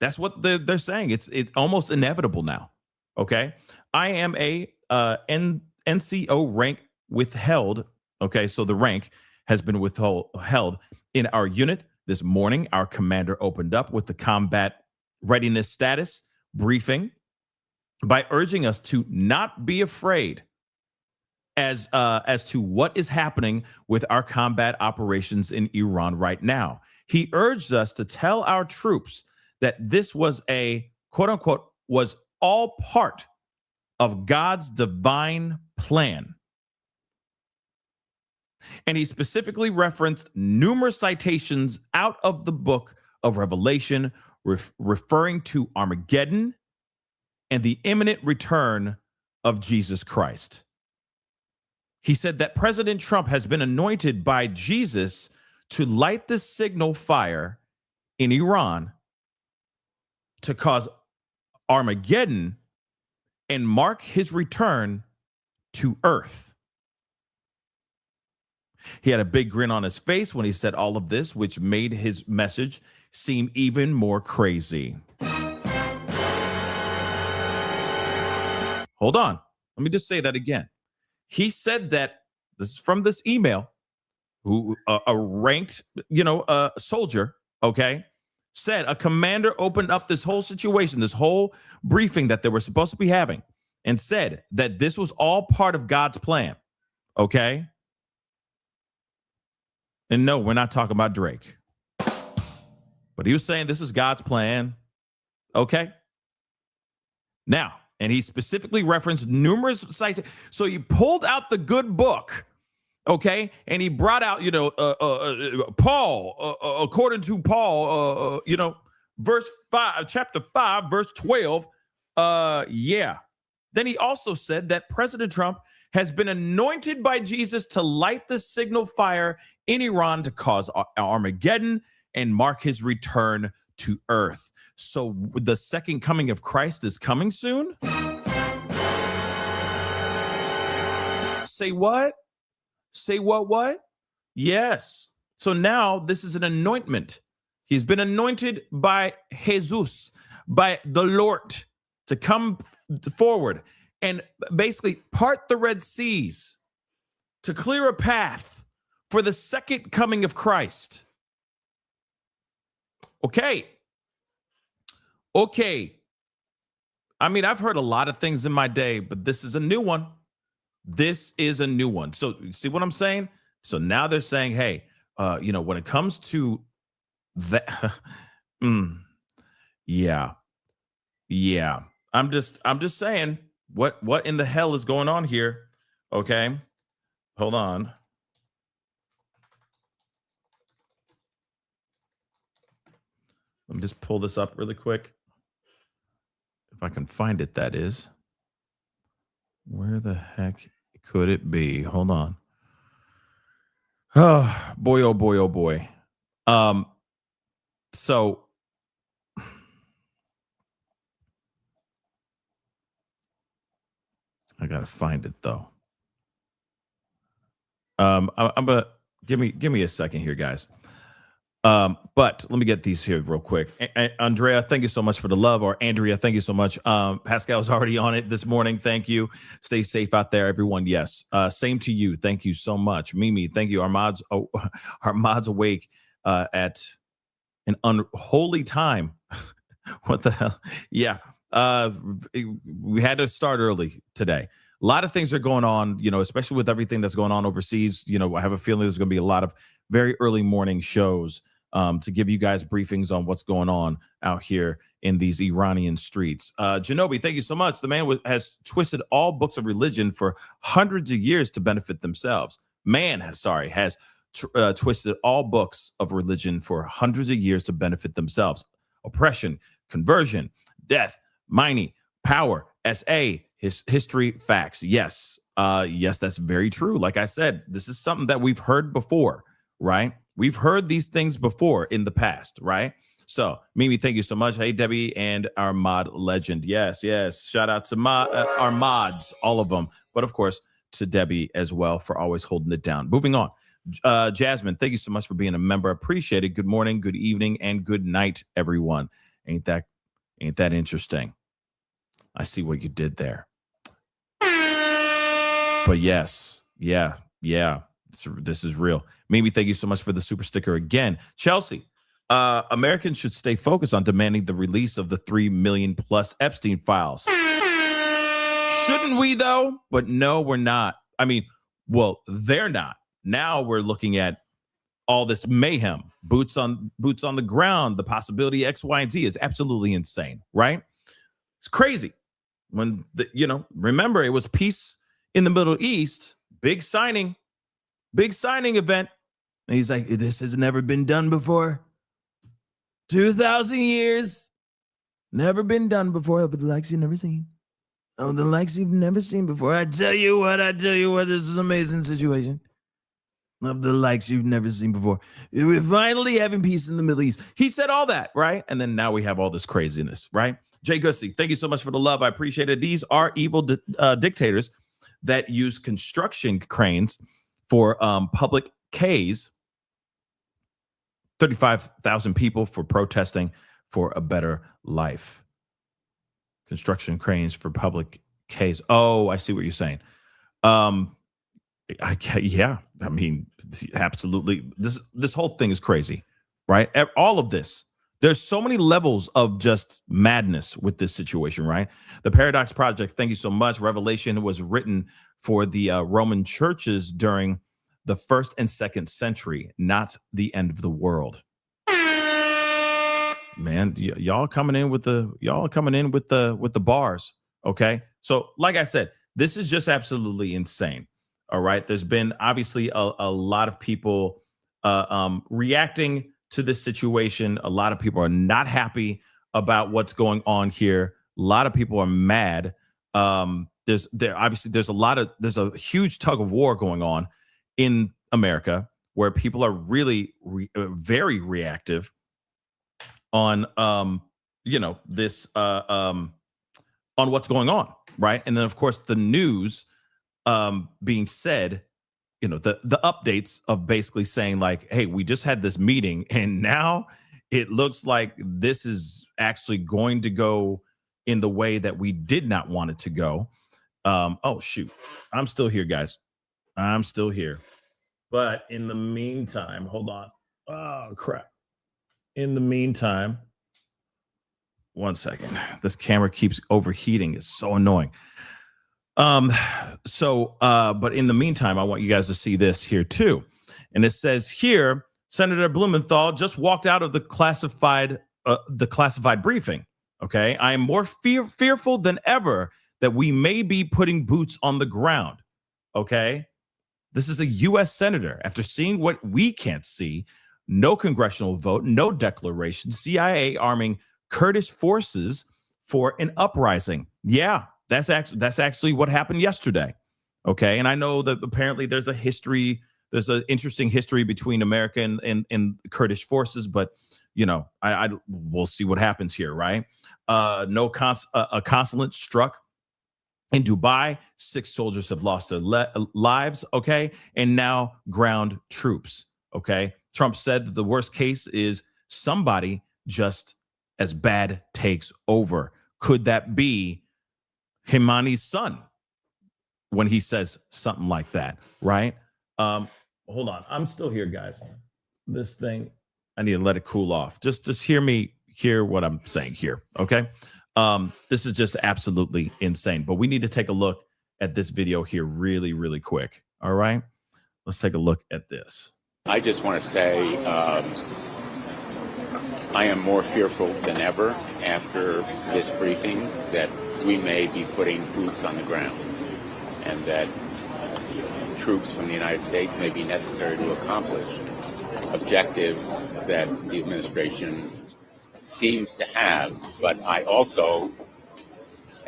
That's what they're saying. It's almost inevitable now. Okay. I am a NCO rank withheld. Okay. So the rank has been withheld in our unit. This morning, our commander opened up with the combat readiness status briefing by urging us to not be afraid as to what is happening with our combat operations in Iran right now. He urged us to tell our troops that this was a quote unquote was all part of God's divine plan. And he specifically referenced numerous citations out of the book of Revelation, referring to Armageddon and the imminent return of Jesus Christ. He said that President Trump has been anointed by Jesus to light the signal fire in Iran to cause Armageddon and mark his return to earth. He had a big grin on his face when he said all of this, which made his message seem even more crazy. Hold on. Let me just say that again. He said that, this is from this email, who a ranked, soldier, okay, said a commander opened up this whole situation, this whole briefing that they were supposed to be having, and said that this was all part of God's plan, okay? And no, we're not talking about Drake. But he was saying this is God's plan, okay? Now, and he specifically referenced numerous sites. So he pulled out the good book, okay? And he brought out, Paul, according to Paul, verse 5, chapter 5, verse 12. Yeah. Then he also said that President Trump has been anointed by Jesus to light the signal fire in Iran to cause Armageddon and mark his return to earth. So the second coming of Christ is coming soon? Say what? Say what? Yes. So now this is an anointment. He's been anointed by Jesus, by the Lord, to come forward and basically part the Red Seas to clear a path for the second coming of Christ. Okay. I mean, I've heard a lot of things in my day, but this is a new one. This is a new one. So you see what I'm saying? So now they're saying, hey, when it comes to that, yeah. I'm just saying, what in the hell is going on here? Okay, hold on. Let me just pull this up really quick. If I can find it, that is. Where the heck could it be? Hold on. Oh, boy, oh, boy, oh, boy. So I got to find it, though. I'm going to give me a second here, guys. But let me get these here real quick. Andrea, thank you so much for the love. Or Andrea, thank you so much. Pascal's already on it this morning. Thank you. Stay safe out there, everyone. Yes. Same to you. Thank you so much. Mimi, thank you. Armad's awake at an unholy time. What the hell? Yeah. We had to start early today. A lot of things are going on, especially with everything that's going on overseas. I have a feeling there's going to be a lot of very early morning shows to give you guys briefings on what's going on out here in these Iranian streets. Janobi, thank you so much. The man has twisted all books of religion for hundreds of years to benefit themselves. Has twisted all books of religion for hundreds of years to benefit themselves. Oppression, conversion, death, mining, power, SA, history, facts. Yes. Yes, that's very true. Like I said, this is something that we've heard before, right? We've heard these things before in the past, right? So, Mimi, thank you so much. Hey, Debbie and our mod legend. Yes. Shout out to our mods, all of them. But of course, to Debbie as well for always holding it down. Moving on. Jasmine, thank you so much for being a member. Appreciate it. Good morning, good evening, and good night, everyone. Ain't that interesting? I see what you did there. But yes, yeah. This is real. Mimi, thank you so much for the super sticker again. Chelsea, Americans should stay focused on demanding the release of the 3 million plus Epstein files. Shouldn't we though? But no, we're not. I mean, well, they're not. Now we're looking at all this mayhem, boots on the ground, the possibility X, Y, and Z is absolutely insane, right? It's crazy. When remember, it was peace in the Middle East, big signing event. And he's like, this has never been done before. 2,000 years, never been done before. Of the likes you've never seen. Oh, the likes you've never seen before. I tell you what, this is an amazing situation. Of the likes you've never seen before. We're finally having peace in the Middle East. He said all that, right? And then now we have all this craziness, right? Jay Gussy, thank you so much for the love. I appreciate it. These are evil dictators that use construction cranes for public Ks. 35,000 people for protesting for a better life. Construction cranes for public Ks. Oh, I see what you're saying. Yeah, I mean, absolutely. This whole thing is crazy, right? All of this. There's so many levels of just madness with this situation, right? The Paradox Project, thank you so much. Revelation was written for the Roman churches during the 1st and 2nd century, not the end of the world. Man, y'all coming in with the bars, okay? So, like I said, this is just absolutely insane. All right. There's been obviously a lot of people reacting to this situation. A lot of people are not happy about what's going on here. A lot of people are mad. There's a huge tug of war going on in America where people are really very reactive on this on what's going on, right? And then of course the news being said, the updates of basically saying like, hey, we just had this meeting and now it looks like this is actually going to go in the way that we did not want it to go. Oh shoot, I'm still here, guys. I'm still here. But in the meantime, hold on. Oh crap. In the meantime, one second. This camera keeps overheating. It's so annoying. But in the meantime, I want you guys to see this here too. And it says here, Senator Blumenthal just walked out of the classified briefing. Okay. I am more fearful than ever that we may be putting boots on the ground. Okay. This is a U.S. senator. After seeing what we can't see, no congressional vote, no declaration, CIA arming Kurdish forces for an uprising. Yeah. That's actually what happened yesterday. Okay. And I know that apparently there's an interesting history between America and Kurdish forces, but we'll see what happens here, right? A consulate struck in Dubai. 6 soldiers have lost their lives. Okay. And now ground troops. Okay. Trump said that the worst case is somebody just as bad takes over. Could that be Himani's son when he says something like that, right? Hold on. I'm still here, guys. This thing, I need to let it cool off. Just hear what I'm saying here, okay? This is just absolutely insane, but we need to take a look at this video here really, really quick, all right? Let's take a look at this. I just want to say I am more fearful than ever after this briefing that we may be putting boots on the ground and that troops from the United States may be necessary to accomplish objectives that the administration seems to have. But I also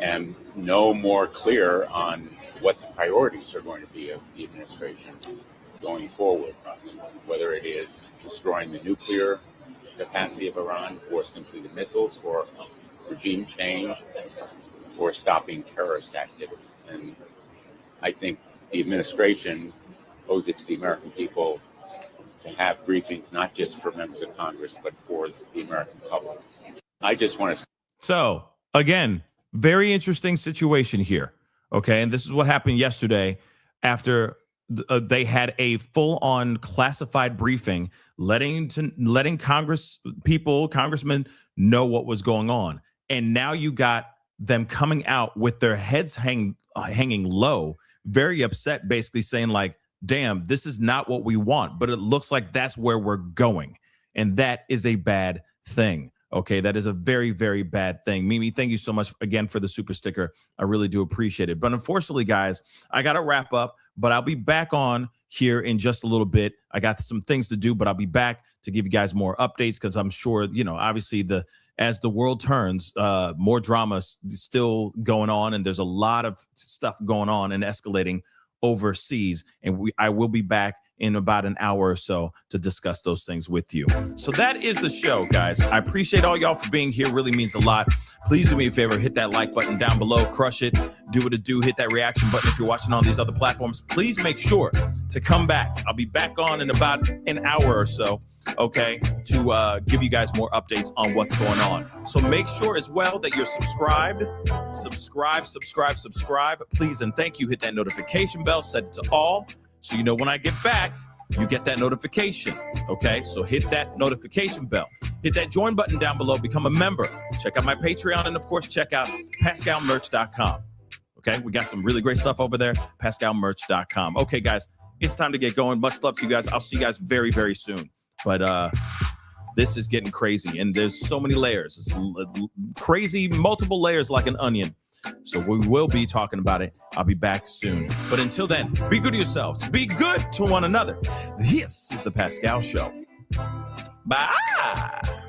am no more clear on what the priorities are going to be of the administration going forward, whether it is destroying the nuclear capacity of Iran or simply the missiles or regime change or stopping terrorist activities. And I think the administration owes it to the American people to have briefings, not just for members of Congress, but for the American public. I just want to... So, again, very interesting situation here. Okay, and this is what happened yesterday after they had a full-on classified briefing, letting congressmen know what was going on. And now you got them coming out with their heads hanging low, very upset, basically saying like, damn, this is not what we want, but it looks like that's where we're going. And that is a bad thing. Okay, that is a very, very bad thing. Mimi, thank you so much again for the super sticker. I really do appreciate it. But unfortunately, guys, I got to wrap up, but I'll be back on here in just a little bit. I got some things to do, but I'll be back to give you guys more updates because I'm sure, obviously as the world turns, more drama still going on, and there's a lot of stuff going on and escalating overseas. And I will be back in about an hour or so to discuss those things with you. So that is the show, guys. I appreciate all y'all for being here. Really means a lot. Please do me a favor, hit that like button down below, crush it, do what it do, hit that reaction button. If you're watching on these other platforms, please make sure to come back. I'll be back on in about an hour or so, okay, to give you guys more updates on what's going on. So make sure as well that you're subscribed. Subscribe, please, and thank you. Hit that notification bell, set it to all, so you know when I get back, you get that notification, okay? So hit that notification bell. Hit that join button down below, become a member. Check out my Patreon, and of course, check out PascalMerch.com, okay? We got some really great stuff over there, PascalMerch.com. Okay, guys, it's time to get going. Much love to you guys. I'll see you guys very, very soon. But this is getting crazy, and there's so many layers. It's crazy, multiple layers like an onion. So we will be talking about it. I'll be back soon. But until then, be good to yourselves. Be good to one another. This is The Pascal Show. Bye.